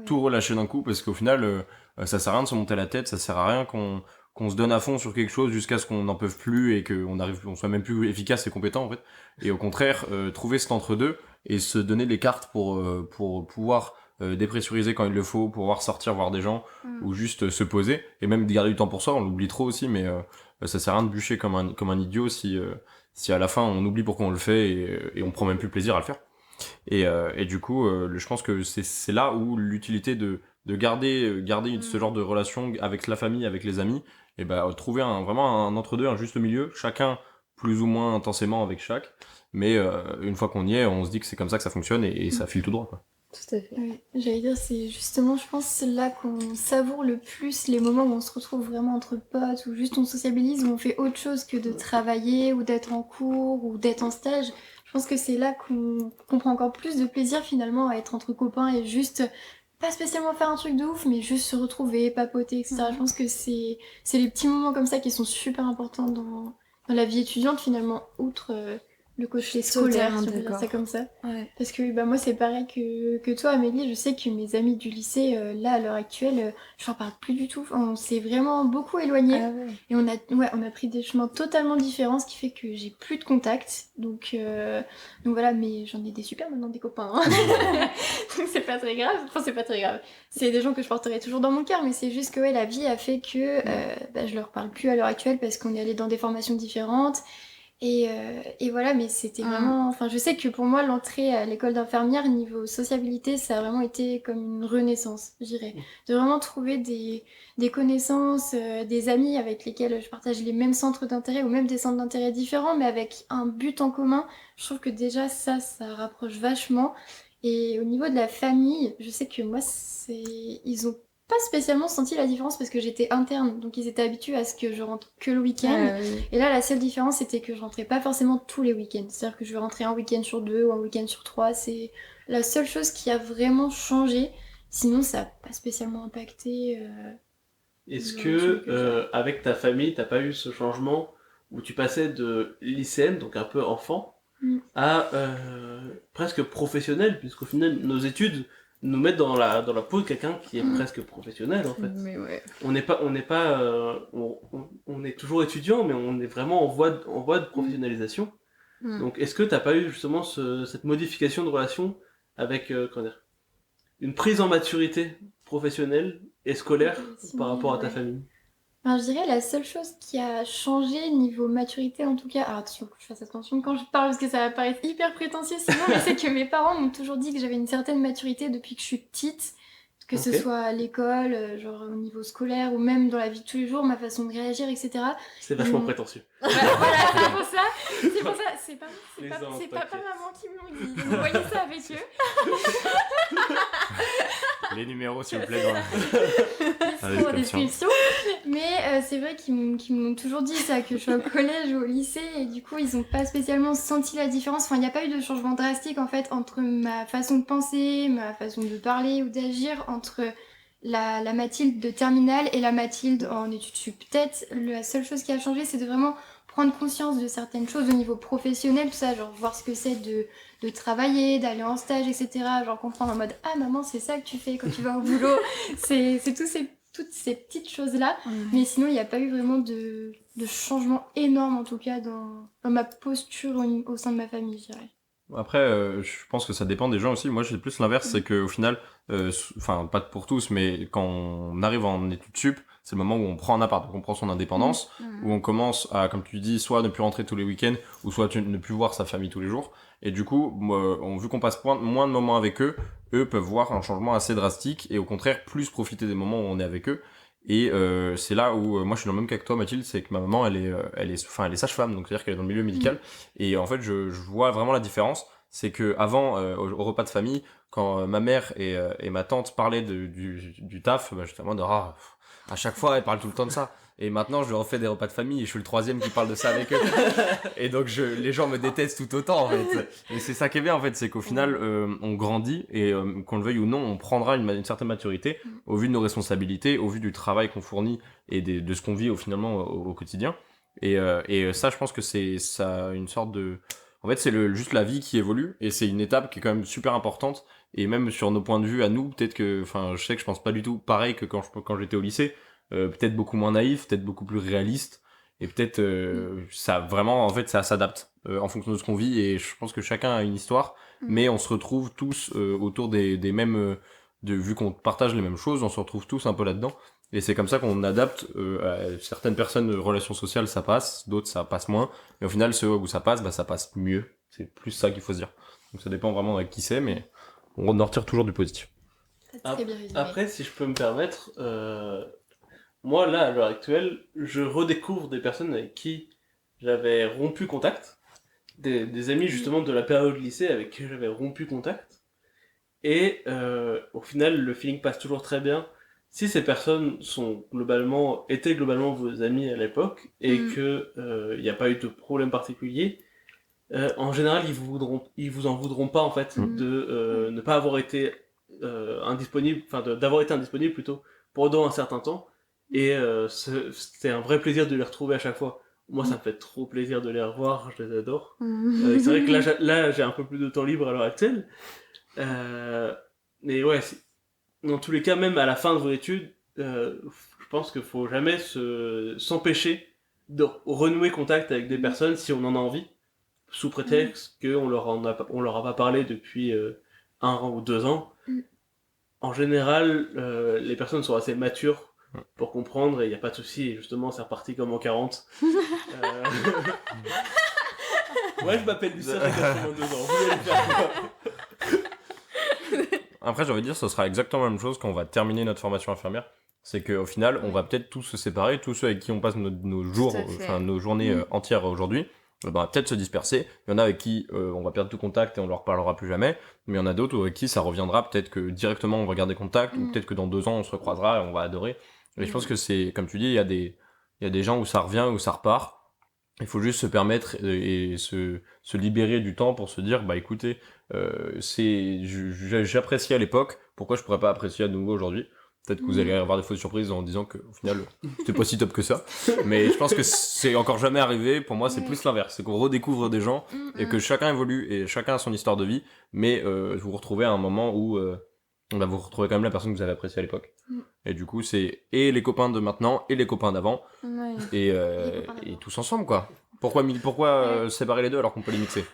Speaker 3: tout relâcher d'un coup, parce qu'au final ça sert à rien de se monter la tête, ça sert à rien qu'on se donne à fond sur quelque chose jusqu'à ce qu'on n'en peut plus et on soit même plus efficace et compétent en fait. Et au contraire trouver cet entre-deux et se donner les cartes pour pouvoir dépressuriser quand il le faut, pouvoir sortir voir des gens ou juste se poser, et même garder du temps pour soi. On l'oublie trop aussi, mais ça sert à rien de bûcher comme un idiot si à la fin on oublie pourquoi on le fait et on prend même plus plaisir à le faire. Et du coup je pense que c'est là où l'utilité de garder ce genre de relation avec la famille, avec les amis, et trouver vraiment un entre-deux, un juste milieu, chacun plus ou moins intensément avec chaque, mais une fois qu'on y est, on se dit que c'est comme ça que ça fonctionne et ça file tout droit, quoi.
Speaker 4: Tout à fait.
Speaker 2: Oui, j'allais dire, c'est justement, je pense, c'est là qu'on savoure le plus les moments où on se retrouve vraiment entre potes, ou juste on sociabilise, où on fait autre chose que de travailler, ou d'être en cours, ou d'être en stage. Je pense que c'est là qu'on prend encore plus de plaisir finalement à être entre copains et juste, pas spécialement faire un truc de ouf, mais juste se retrouver, papoter, etc. Je pense que c'est les petits moments comme ça qui sont super importants dans la vie étudiante finalement, outre le côté scolaire, si on peut dire ça comme ça.
Speaker 4: Ouais.
Speaker 2: Parce que bah, moi, c'est pareil que toi, Amélie. Je sais que mes amis du lycée, là, à l'heure actuelle, je leur parle plus du tout. On s'est vraiment beaucoup éloignés.
Speaker 4: Ah ouais.
Speaker 2: Et on a pris des chemins totalement différents, ce qui fait que j'ai plus de contact. Donc voilà, mais j'en ai des super maintenant, des copains. Hein. Donc c'est pas très grave. Enfin, c'est pas très grave. C'est des gens que je porterai toujours dans mon cœur, mais c'est juste que ouais, la vie a fait que bah, je leur parle plus à l'heure actuelle parce qu'on est allé dans des formations différentes. Et voilà, mais c'était vraiment... Enfin, je sais que pour moi, l'entrée à l'école d'infirmière, niveau sociabilité, ça a vraiment été comme une renaissance, je dirais. De vraiment trouver des connaissances, des amis avec lesquels je partage les mêmes centres d'intérêt ou même des centres d'intérêt différents, mais avec un but en commun. Je trouve que déjà, ça rapproche vachement. Et au niveau de la famille, je sais que moi, ils ont pas spécialement senti la différence parce que j'étais interne, donc ils étaient habitués à ce que je rentre que le week-end.
Speaker 4: Oui.
Speaker 2: Et là, la seule différence, c'était que je rentrais pas forcément tous les week-ends. C'est-à-dire que je vais rentrer un week-end sur 2 ou un week-end sur 3. C'est la seule chose qui a vraiment changé. Sinon, ça n'a pas spécialement impacté.
Speaker 1: Est-ce
Speaker 2: Non,
Speaker 1: que, avec ta famille, t'as pas eu ce changement où tu passais de lycéenne, donc un peu enfant, à presque professionnel, puisqu'au final, nos études nous mettent dans la peau de quelqu'un qui est presque professionnel, en fait.
Speaker 4: Mais ouais.
Speaker 1: On est toujours étudiant, mais on est vraiment en voie de professionnalisation. Donc, est-ce que t'as pas eu justement cette modification de relation avec, comment dire, une prise en maturité professionnelle et scolaire par rapport à ta famille?
Speaker 2: Enfin, je dirais la seule chose qui a changé niveau maturité, en tout cas, alors attention que je fasse attention quand je parle parce que ça va paraître hyper prétentieux sinon, mais c'est que mes parents m'ont toujours dit que j'avais une certaine maturité depuis que je suis petite, que ce soit à l'école, genre au niveau scolaire ou même dans la vie de tous les jours, ma façon de réagir, etc.
Speaker 1: C'est vachement prétentieux.
Speaker 2: Voilà, c'est pour ça, c'est pas papa, maman qui me l'ont dit, vous voyez ça avec eux.
Speaker 3: Les numéros, s'il vous plaît, dans la
Speaker 2: Pour description. Mais c'est vrai qu'ils m'ont toujours dit ça, que je suis au collège ou au lycée, et du coup, ils ont pas spécialement senti la différence. Enfin, il n'y a pas eu de changement drastique, en fait, entre ma façon de penser, ma façon de parler ou d'agir, entre la Mathilde de terminale et la Mathilde en études sup. Peut-être la seule chose qui a changé, c'est de vraiment prendre conscience de certaines choses au niveau professionnel, tout ça, genre voir ce que c'est de travailler, d'aller en stage, etc. Genre comprendre en mode « Ah maman, c'est ça que tu fais quand tu vas au boulot ». C'est toutes ces petites choses-là. Mais sinon, il n'y a pas eu vraiment de changement énorme, en tout cas, dans ma posture au sein de ma famille, je dirais.
Speaker 3: Après, je pense que ça dépend des gens aussi. Moi, j'ai plus l'inverse, c'est qu'au final, enfin, pas pour tous, mais quand on arrive en études sup, c'est le moment où on prend un appart, donc on prend son indépendance, où on commence à, comme tu dis, soit ne plus rentrer tous les week-ends, ou soit ne plus voir sa famille tous les jours. Et du coup, vu qu'on passe moins de moments avec eux, eux peuvent voir un changement assez drastique, et au contraire, plus profiter des moments où on est avec eux. Et c'est là où moi je suis dans le même cas que toi, Mathilde, c'est que ma maman elle est sage-femme, donc c'est-à-dire qu'elle est dans le milieu médical. Et en fait je vois vraiment la différence, c'est que avant au repas de famille, quand ma mère et ma tante parlaient du taf, bah, j'étais en mode à chaque fois elle parle tout le temps de ça. Et maintenant je refais des repas de famille et je suis le troisième qui parle de ça avec eux. Et donc les gens me détestent tout autant en fait. Et c'est ça qui est bien en fait, c'est qu'au final on grandit et qu'on le veuille ou non, on prendra une certaine maturité au vu de nos responsabilités, au vu du travail qu'on fournit et de ce qu'on vit finalement au quotidien. Et ça je pense que c'est ça une sorte de... En fait c'est juste la vie qui évolue et c'est une étape qui est quand même super importante. Et même sur nos points de vue à nous, peut-être que... Enfin je sais que je pense pas du tout pareil que quand j'étais au lycée. Peut-être beaucoup moins naïf, peut-être beaucoup plus réaliste, et peut-être ça vraiment en fait ça s'adapte en fonction de ce qu'on vit, et je pense que chacun a une histoire, mais on se retrouve tous autour des mêmes vu qu'on partage les mêmes choses, on se retrouve tous un peu là-dedans, et c'est comme ça qu'on adapte à certaines personnes, relations sociales ça passe, d'autres ça passe moins, mais au final ceux où ça passe, bah ça passe mieux, c'est plus ça qu'il faut se dire. Donc ça dépend vraiment avec qui c'est, mais on en retire toujours du positif.
Speaker 2: Très bien résumé.
Speaker 1: Après, si je peux me permettre, moi, là, à l'heure actuelle, je redécouvre des personnes avec qui j'avais rompu contact. Des amis justement de la période lycée avec qui j'avais rompu contact. Et au final, le feeling passe toujours très bien si ces personnes étaient globalement vos amis à l'époque et que il n'y a pas eu de problème particulier. En général, ils vous en voudront pas en fait de ne pas avoir été indisponible, d'avoir été indisponible plutôt pendant un certain temps. Et c'était un vrai plaisir de les retrouver à chaque fois. Moi, ça me fait trop plaisir de les revoir, je les adore. C'est vrai que là, j'ai un peu plus de temps libre à l'heure actuelle. Mais ouais, dans tous les cas, même à la fin de vos études, je pense qu'il faut jamais s'empêcher de renouer contact avec des personnes si on en a envie, sous prétexte qu'on leur a pas parlé depuis 1 ou 2 ans. En général, les personnes sont assez matures pour comprendre et il n'y a pas de souci. Et justement, c'est reparti comme en 40. Ouais, je m'appelle Lucien, j'ai 82 ans. Vous allez faire quoi?
Speaker 3: Après, j'ai envie de dire, ce sera exactement la même chose quand on va terminer notre formation infirmière. C'est qu'au final, on va peut-être tous se séparer, tous ceux avec qui on passe nos jours, nos journées entières aujourd'hui, on va peut-être se disperser. Il y en a avec qui on va perdre tout contact et on leur parlera plus jamais. Mais il y en a d'autres avec qui ça reviendra, peut-être que directement on va garder contact, ou peut-être que dans 2 ans on se recroisera et on va adorer. Et je pense que c'est, comme tu dis, il y a des gens où ça revient, où ça repart. Il faut juste se permettre et se libérer du temps pour se dire, bah écoutez, j'appréciais à l'époque, pourquoi je pourrais pas apprécier à nouveau aujourd'hui? Peut-être que vous allez avoir des fausses surprises en disant qu'au final, c'était pas si top que ça. Mais je pense que c'est encore jamais arrivé. Pour moi, c'est plus l'inverse. C'est qu'on redécouvre des gens et que chacun évolue et chacun a son histoire de vie. Mais vous vous retrouvez à un moment où vous retrouvez quand même la personne que vous avez appréciée à l'époque. Et du coup, c'est et les copains de maintenant et les copains d'avant. Et tous ensemble, quoi. Pourquoi séparer les deux alors qu'on peut les mixer?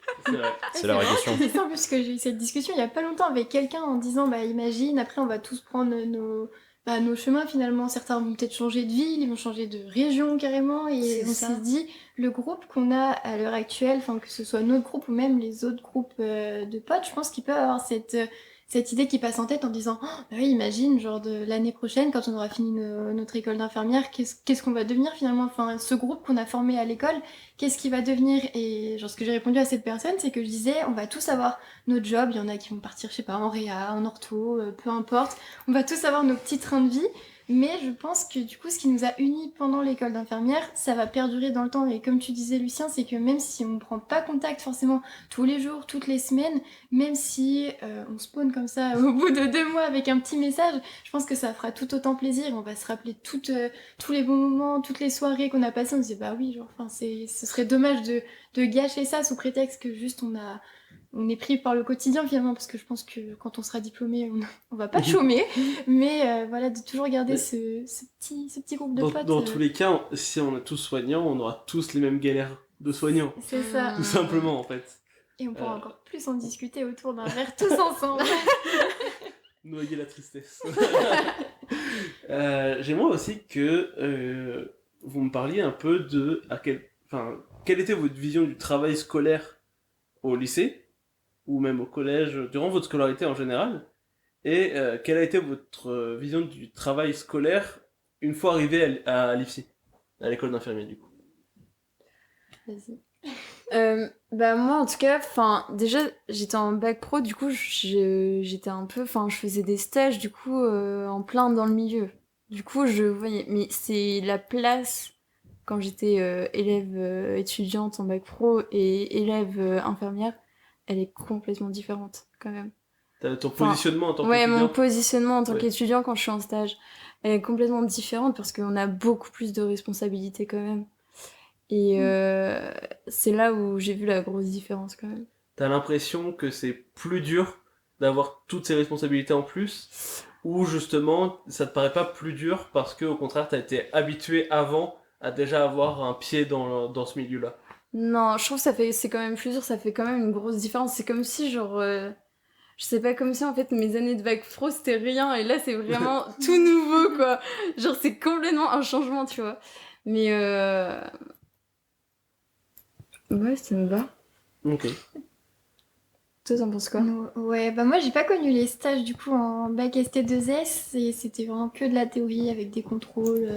Speaker 3: C'est la vraie question.
Speaker 2: C'est simple, puisque j'ai eu cette discussion il y a pas longtemps avec quelqu'un en disant, bah imagine, après on va tous prendre nos chemins finalement. Certains vont peut-être changer de ville, ils vont changer de région carrément. Et on s'est dit, le groupe qu'on a à l'heure actuelle, enfin que ce soit notre groupe ou même les autres groupes de potes, je pense qu'ils peuvent avoir cette idée qui passe en tête en disant, oh, bah oui, imagine, genre de l'année prochaine, quand on aura fini notre école d'infirmière, qu'est-ce qu'on va devenir finalement? Enfin, ce groupe qu'on a formé à l'école, qu'est-ce qu'il va devenir? Et genre, ce que j'ai répondu à cette personne, c'est que je disais, on va tous avoir notre job. Il y en a qui vont partir, je sais pas, en réa, en ortho, peu importe. On va tous avoir nos petits trains de vie. Mais je pense que du coup, ce qui nous a unis pendant l'école d'infirmière, ça va perdurer dans le temps. Et comme tu disais, Lucien, c'est que même si on ne prend pas contact forcément tous les jours, toutes les semaines, même si on spawn comme ça au bout de 2 mois avec un petit message, je pense que ça fera tout autant plaisir. On va se rappeler tous les bons moments, toutes les soirées qu'on a passées. On se dit, bah oui, genre, enfin, ce serait dommage de gâcher ça sous prétexte que juste on est pris par le quotidien finalement, parce que je pense que quand on sera diplômé, on va pas chômer, mais voilà, de toujours garder ce petit groupe de potes.
Speaker 1: Dans tous les cas, si on est tous soignants, on aura tous les mêmes galères de soignants.
Speaker 2: C'est ça.
Speaker 1: Tout simplement, en fait.
Speaker 2: Et on pourra encore plus en discuter autour d'un verre tous ensemble.
Speaker 1: Noyer la tristesse. J'aimerais aussi que vous me parliez un peu de quelle était votre vision du travail scolaire au lycée ou même au collège, durant votre scolarité en général, et quelle a été votre vision du travail scolaire une fois arrivé à l'IFSI, à l'école d'infirmier du coup.
Speaker 4: Vas-y. Bah moi en tout cas, déjà j'étais en bac pro, du coup j'étais un peu, je faisais des stages du coup en plein dans le milieu. Du coup je voyais, mais c'est la place quand j'étais élève étudiante en bac pro et élève infirmière, elle est complètement différente quand même.
Speaker 1: Ton positionnement en tant qu'étudiant.
Speaker 4: Ouais, mon positionnement en tant qu'étudiant quand je suis en stage, elle est complètement différente parce qu'on a beaucoup plus de responsabilités quand même. Et c'est là où j'ai vu la grosse différence quand même.
Speaker 1: T'as l'impression que c'est plus dur d'avoir toutes ces responsabilités en plus, ou justement ça te paraît pas plus dur parce que au contraire t'as été habitué avant à déjà avoir un pied dans ce milieu-là?
Speaker 4: Non, je trouve que c'est quand même plus dur, ça fait quand même une grosse différence. C'est comme si genre je sais pas, comme si en fait mes années de bac pro c'était rien et là c'est vraiment tout nouveau quoi. Genre c'est complètement un changement, tu vois. Mais ouais, ça me va.
Speaker 1: Ok.
Speaker 4: Toi, t'en penses quoi?
Speaker 2: Ouais, bah moi j'ai pas connu les stages du coup en bac ST2S et c'était vraiment que de la théorie avec des contrôles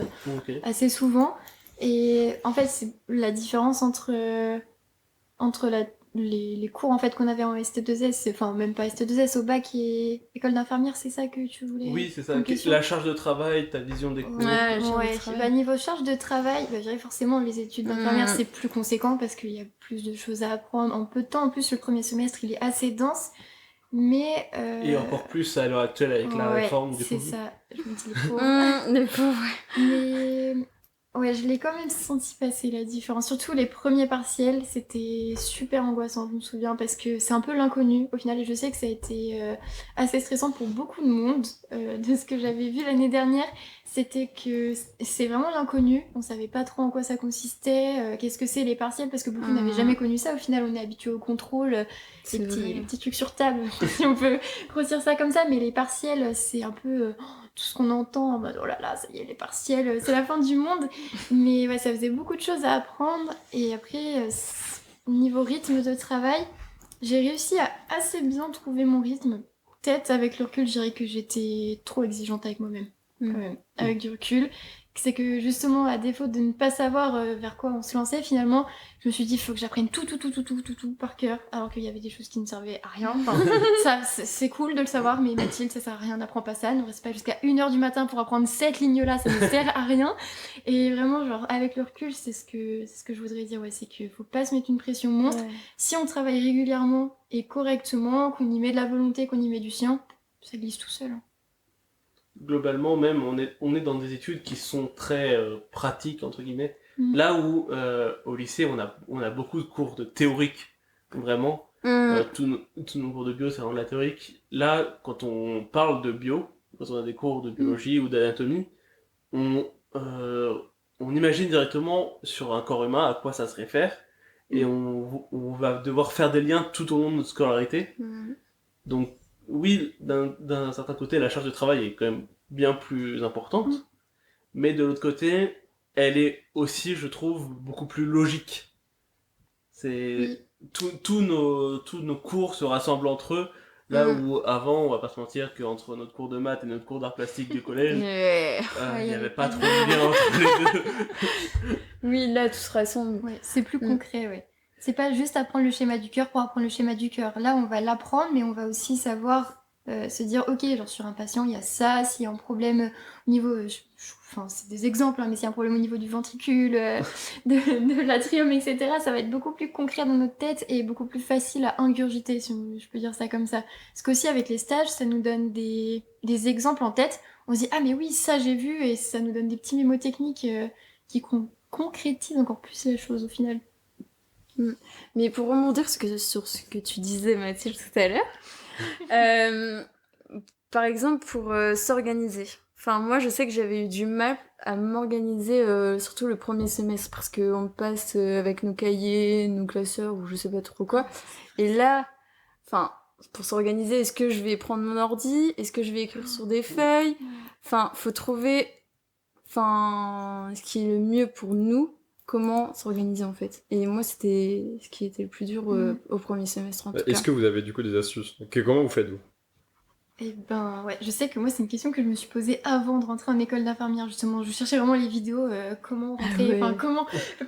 Speaker 2: assez souvent. Et en fait, c'est la différence entre les cours en fait qu'on avait en ST2S, enfin même pas ST2S, au bac et école d'infirmière, c'est ça que tu voulais
Speaker 1: Oui, c'est ça.
Speaker 2: comme question?
Speaker 1: La charge de travail, ta vision des cours.
Speaker 4: Ouais, charge de
Speaker 2: Ouais,
Speaker 4: travail.
Speaker 2: bah, niveau charge de travail, bah, je dirais forcément les études d'infirmière
Speaker 4: Mm.
Speaker 2: c'est plus conséquent parce qu'il y a plus de choses à apprendre en peu de temps. En plus, le premier semestre il est assez dense, mais.
Speaker 1: Et encore plus à l'heure actuelle avec la
Speaker 2: Ouais,
Speaker 1: réforme du
Speaker 2: c'est
Speaker 1: coup.
Speaker 2: ça. Je me dis les pauvres.
Speaker 4: Le pauvre, ouais.
Speaker 2: Mais ouais, je l'ai quand même senti passer la différence. Surtout les premiers partiels, c'était super angoissant, je me souviens, parce que c'est un peu l'inconnu au final. Et je sais que ça a été assez stressant pour beaucoup de monde. De ce que j'avais vu l'année dernière, c'était que c'est vraiment l'inconnu. On savait pas trop en quoi ça consistait, qu'est-ce que c'est les partiels, parce que beaucoup n'avaient jamais connu ça. Au final, on est habitué au contrôle,
Speaker 4: C'est
Speaker 2: les
Speaker 4: vrai.
Speaker 2: petits trucs sur table, si on peut grossir ça comme ça. Mais les partiels, c'est un peu tout ce qu'on entend en mode oh là là, ça y est, les partiels, c'est la fin du monde. Mais ouais, ça faisait beaucoup de choses à apprendre. Et après, niveau rythme de travail, j'ai réussi à assez bien trouver mon rythme. Peut-être avec le recul, je dirais que j'étais trop exigeante avec moi-même, quand même. Avec du recul. C'est que justement, à défaut de ne pas savoir vers quoi on se lançait, finalement, je me suis dit, il faut que j'apprenne tout par cœur, alors qu'il y avait des choses qui ne servaient à rien. Enfin, ça, c'est cool de le savoir, mais Mathilde, ça sert à rien, n'apprends pas ça, ne reste pas jusqu'à 1h du matin pour apprendre cette ligne-là, ça ne sert à rien. Et vraiment, genre, avec le recul, c'est ce que je voudrais dire, ouais, c'est qu'il faut pas se mettre une pression monstre.
Speaker 4: Ouais.
Speaker 2: Si on travaille régulièrement et correctement, qu'on y met de la volonté, qu'on y met du sien, ça glisse tout seul. Hein.
Speaker 1: Globalement, même, on est dans des études qui sont très pratiques, entre guillemets.
Speaker 2: Mm.
Speaker 1: Là où, au lycée, on a beaucoup de cours de théorique, vraiment. Tous nos cours de bio, c'est vraiment de la théorique. Là, quand on parle de bio, quand on a des cours de biologie ou d'anatomie, on imagine directement sur un corps humain à quoi ça se réfère, et on va devoir faire des liens tout au long de notre scolarité. Donc, oui, d'un certain côté, la charge de travail est quand même bien plus importante, mais de l'autre côté, elle est aussi, je trouve, beaucoup plus logique. C'est tous nos cours se rassemblent entre eux, là où avant, on va pas se mentir qu'entre notre cours de maths et notre cours d'art plastique du collège, il n'y avait pas trop de lien entre les deux.
Speaker 4: Oui, là, tout se rassemble.
Speaker 2: Ouais, c'est plus concret, ouais. C'est pas juste apprendre le schéma du cœur pour apprendre le schéma du cœur. Là, on va l'apprendre, mais on va aussi savoir se dire, ok, genre sur un patient, il y a ça, s'il y a un problème au niveau... Enfin, c'est des exemples, hein, mais s'il y a un problème au niveau du ventricule, de l'atrium, etc., ça va être beaucoup plus concret dans notre tête et beaucoup plus facile à ingurgiter, si je peux dire ça comme ça. Parce qu'aussi, avec les stages, ça nous donne des exemples en tête. On se dit, ah mais oui, ça j'ai vu, et ça nous donne des petits mémotechniques qui concrétisent encore plus la chose au final.
Speaker 4: Mais pour rebondir sur ce que tu disais, Mathilde, tout à l'heure, par exemple, pour s'organiser. Enfin, moi, je sais que j'avais eu du mal à m'organiser, surtout le premier semestre, parce qu'on passe avec nos cahiers, nos classeurs, ou je sais pas trop quoi. Et là, enfin, pour s'organiser, est-ce que je vais prendre mon ordi? Est-ce que je vais écrire sur des feuilles? Enfin, faut trouver ce qui est le mieux pour nous. Comment s'organiser en fait. Et moi, c'était ce qui était le plus dur au premier semestre en tout cas.
Speaker 3: Est-ce que vous avez du coup des astuces? Comment vous faites vous?
Speaker 2: Eh ben ouais, je sais que moi c'est une question que je me suis posée avant de rentrer en école d'infirmière justement. Je cherchais vraiment les vidéos, comment rentrer,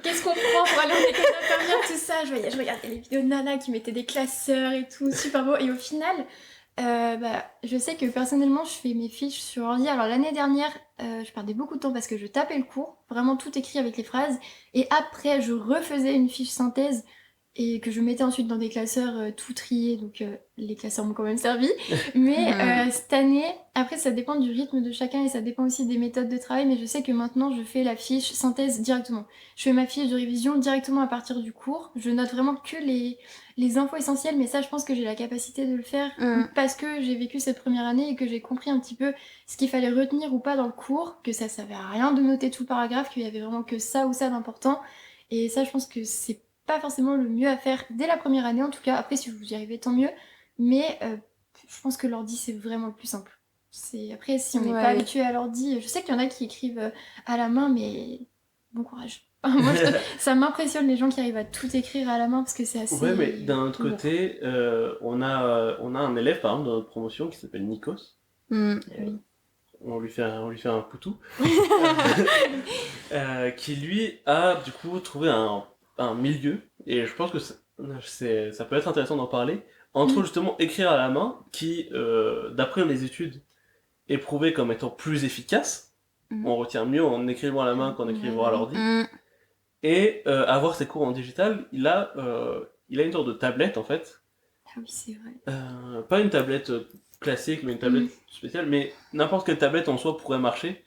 Speaker 2: qu'est-ce qu'on prend pour aller en école d'infirmière, tout ça. Je regardais les vidéos de Nana qui mettaient des classeurs et tout, super beau. Et au final, je sais que personnellement je fais mes fiches sur ordi. Alors l'année dernière, je perdais beaucoup de temps parce que je tapais le cours, vraiment tout écrit avec les phrases. Et après, je refaisais une fiche synthèse et que je mettais ensuite dans des classeurs tout triés, donc les classeurs m'ont quand même servi. Mais cette année, après ça dépend du rythme de chacun et ça dépend aussi des méthodes de travail, mais je sais que maintenant je fais la fiche synthèse directement. Je fais ma fiche de révision directement à partir du cours, je note vraiment que les infos essentielles, mais ça je pense que j'ai la capacité de le faire parce que j'ai vécu cette première année et que j'ai compris un petit peu ce qu'il fallait retenir ou pas dans le cours, que ça servait à rien de noter tout le paragraphe, qu'il y avait vraiment que ça ou ça d'important, et ça je pense que c'est pas forcément le mieux à faire dès la première année en tout cas. Après si vous y arrivez tant mieux, mais je pense que l'ordi c'est vraiment le plus simple. Après si on n'est pas habitué à l'ordi, je sais qu'il y en a qui écrivent à la main, mais bon courage. Moi ça m'impressionne les gens qui arrivent à tout écrire à la main parce que c'est assez...
Speaker 1: Ouais, mais d'un autre côté, on a un élève par exemple dans notre promotion qui s'appelle Nikos. on lui fait un poutou, qui lui a du coup trouvé un milieu, et je pense que ça peut être intéressant d'en parler, entre justement écrire à la main, qui, d'après les études, est prouvé comme étant plus efficace. On retient mieux en écrivant à la main qu'en écrivant à l'ordi. Et avoir ses cours en digital, il a une sorte de tablette en fait.
Speaker 2: Ah oui, c'est vrai.
Speaker 1: Pas une tablette classique, mais une tablette spéciale, mais n'importe quelle tablette en soi pourrait marcher.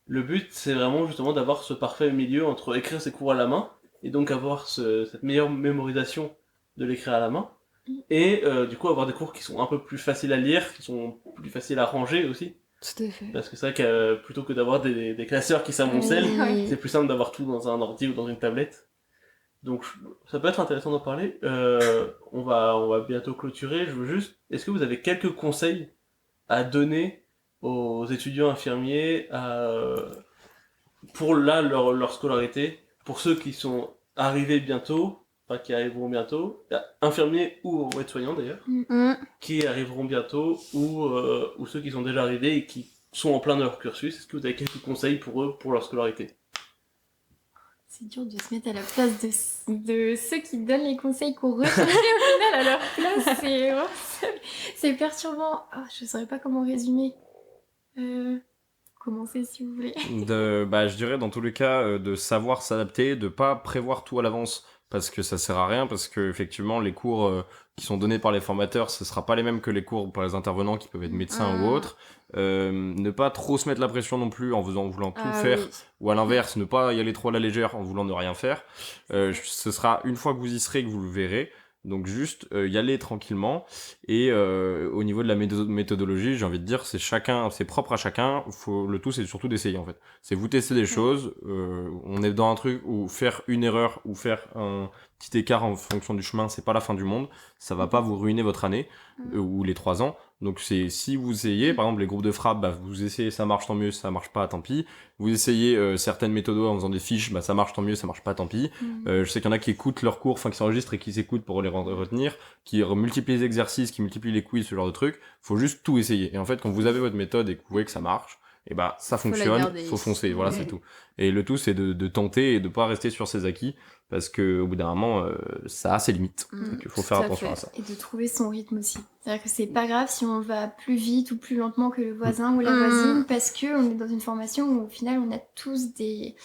Speaker 1: Le but, c'est vraiment justement d'avoir ce parfait milieu entre écrire ses cours à la main, et donc avoir cette meilleure mémorisation de l'écrire à la main, et du coup avoir des cours qui sont un peu plus faciles à lire, qui sont plus faciles à ranger aussi.
Speaker 4: Tout à fait.
Speaker 1: Parce que c'est vrai que plutôt que d'avoir des classeurs qui s'amoncellent,
Speaker 2: Oui.
Speaker 1: c'est plus simple d'avoir tout dans un ordi ou dans une tablette. Donc ça peut être intéressant d'en parler. On va bientôt clôturer. Est-ce que vous avez quelques conseils à donner aux étudiants infirmiers pour leur scolarité, pour ceux qui sont arrivés bientôt, enfin qui arriveront bientôt, infirmiers ou aides-soignants d'ailleurs, qui arriveront bientôt, ou ceux qui sont déjà arrivés et qui sont en plein de leur cursus. Est-ce que vous avez quelques conseils pour eux, pour leur scolarité?
Speaker 2: C'est dur de se mettre à la place de ceux qui donnent les conseils qu'on retiendrait au final à leur place. C'est perturbant. Ah, je saurais pas comment résumer. Commencez si vous voulez.
Speaker 3: Je dirais dans tous les cas de savoir s'adapter, de pas prévoir tout à l'avance parce que ça sert à rien, parce que effectivement les cours qui sont donnés par les formateurs, ce sera pas les mêmes que les cours par les intervenants qui peuvent être médecins ou autres. Ne pas trop se mettre la pression non plus en voulant tout faire, ou à l'inverse, ne pas y aller trop à la légère en voulant ne rien faire. Ce sera une fois que vous y serez que vous le verrez. Donc juste y aller tranquillement, et au niveau de la méthodologie, j'ai envie de dire, c'est propre à chacun. Le tout c'est surtout d'essayer en fait. C'est vous tester des choses. On est dans un truc où faire une erreur ou faire un petit écart en fonction du chemin, c'est pas la fin du monde. Ça va pas vous ruiner votre année ou les 3 ans. Donc si vous essayez, par exemple les groupes de frappe, vous essayez, ça marche tant mieux, ça marche pas tant pis. Vous essayez certaines méthodes en faisant des fiches, ça marche tant mieux, ça marche pas tant pis. Je sais qu'il y en a qui écoutent leurs cours, qui s'enregistrent et qui s'écoutent pour les retenir, qui multiplient les exercices, qui multiplient les quiz, ce genre de trucs. Faut juste tout essayer. Et en fait, quand vous avez votre méthode et que vous voyez que ça marche, et ça fonctionne, faut foncer, voilà, c'est tout. Et le tout, c'est de tenter et de pas rester sur ses acquis, parce que au bout d'un moment, ça a ses limites. Donc il faut faire attention à ça.
Speaker 2: Et de trouver son rythme aussi. C'est-à-dire que c'est pas grave si on va plus vite ou plus lentement que le voisin ou la voisine, parce que on est dans une formation où au final on a tous des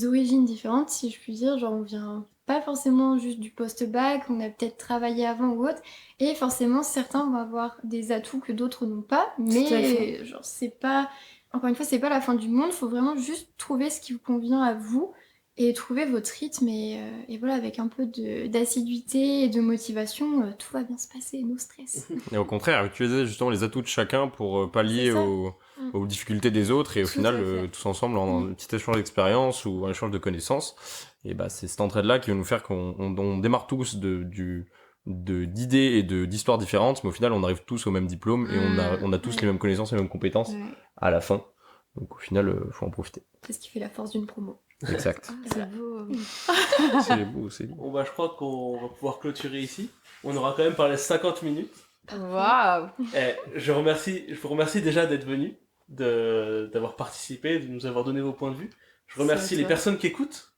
Speaker 2: origines différentes, si je puis dire. Genre on vient pas forcément juste du post-bac, on a peut-être travaillé avant ou autre, et forcément certains vont avoir des atouts que d'autres n'ont pas, mais genre c'est pas... Encore une fois, c'est pas la fin du monde, faut vraiment juste trouver ce qui vous convient à vous et trouver votre rythme, et voilà, avec un peu d'assiduité et de motivation, tout va bien se passer, no stress.
Speaker 3: Et au contraire, utiliser justement les atouts de chacun pour pallier aux difficultés des autres, et au final, tous ensemble, en un petit échange d'expérience ou un échange de connaissances, et c'est cette entraide-là qui va nous faire qu'on démarre tous d'idées et d'histoires différentes, mais au final, on arrive tous au même diplôme, et on a tous les mêmes connaissances et les mêmes compétences à la fin. Donc au final, faut en profiter.
Speaker 2: C'est ce qui fait la force d'une promo.
Speaker 3: Exact.
Speaker 4: C'est beau.
Speaker 3: C'est beau, c'est beau.
Speaker 1: Bon je crois qu'on va pouvoir clôturer ici. On aura quand même parlé 50 minutes.
Speaker 4: Waouh.
Speaker 1: Je vous remercie déjà d'être venu, d'avoir participé, de nous avoir donné vos points de vue. Je remercie les personnes qui écoutent.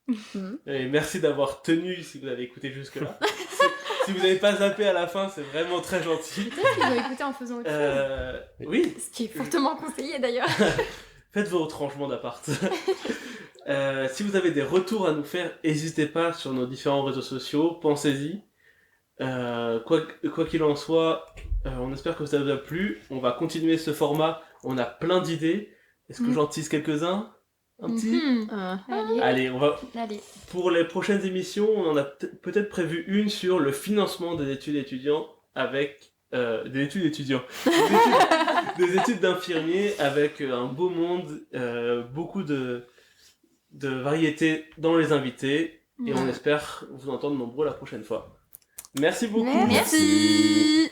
Speaker 1: Et merci d'avoir tenu si vous avez écouté jusque-là. Si vous n'avez pas zappé à la fin, c'est vraiment très gentil.
Speaker 2: Peut-être qu'ils ont écouté en faisant autre chose.
Speaker 1: Oui.
Speaker 2: Ce qui est fortement conseillé d'ailleurs.
Speaker 1: Faites vos rangements d'appart. Si vous avez des retours à nous faire, n'hésitez pas sur nos différents réseaux sociaux, pensez-y. Quoi qu'il en soit, on espère que ça vous a plu. On va continuer ce format, on a plein d'idées. Est-ce que j'en tease quelques-uns? Un petit Allez,
Speaker 2: Allez.
Speaker 1: Pour les prochaines émissions, on en a peut-être prévu une sur le financement des études étudiants avec... des études étudiants. Des études d'infirmiers avec un beau monde, beaucoup de variétés dans les invités, et on espère vous entendre nombreux la prochaine fois. Merci beaucoup.
Speaker 4: Merci.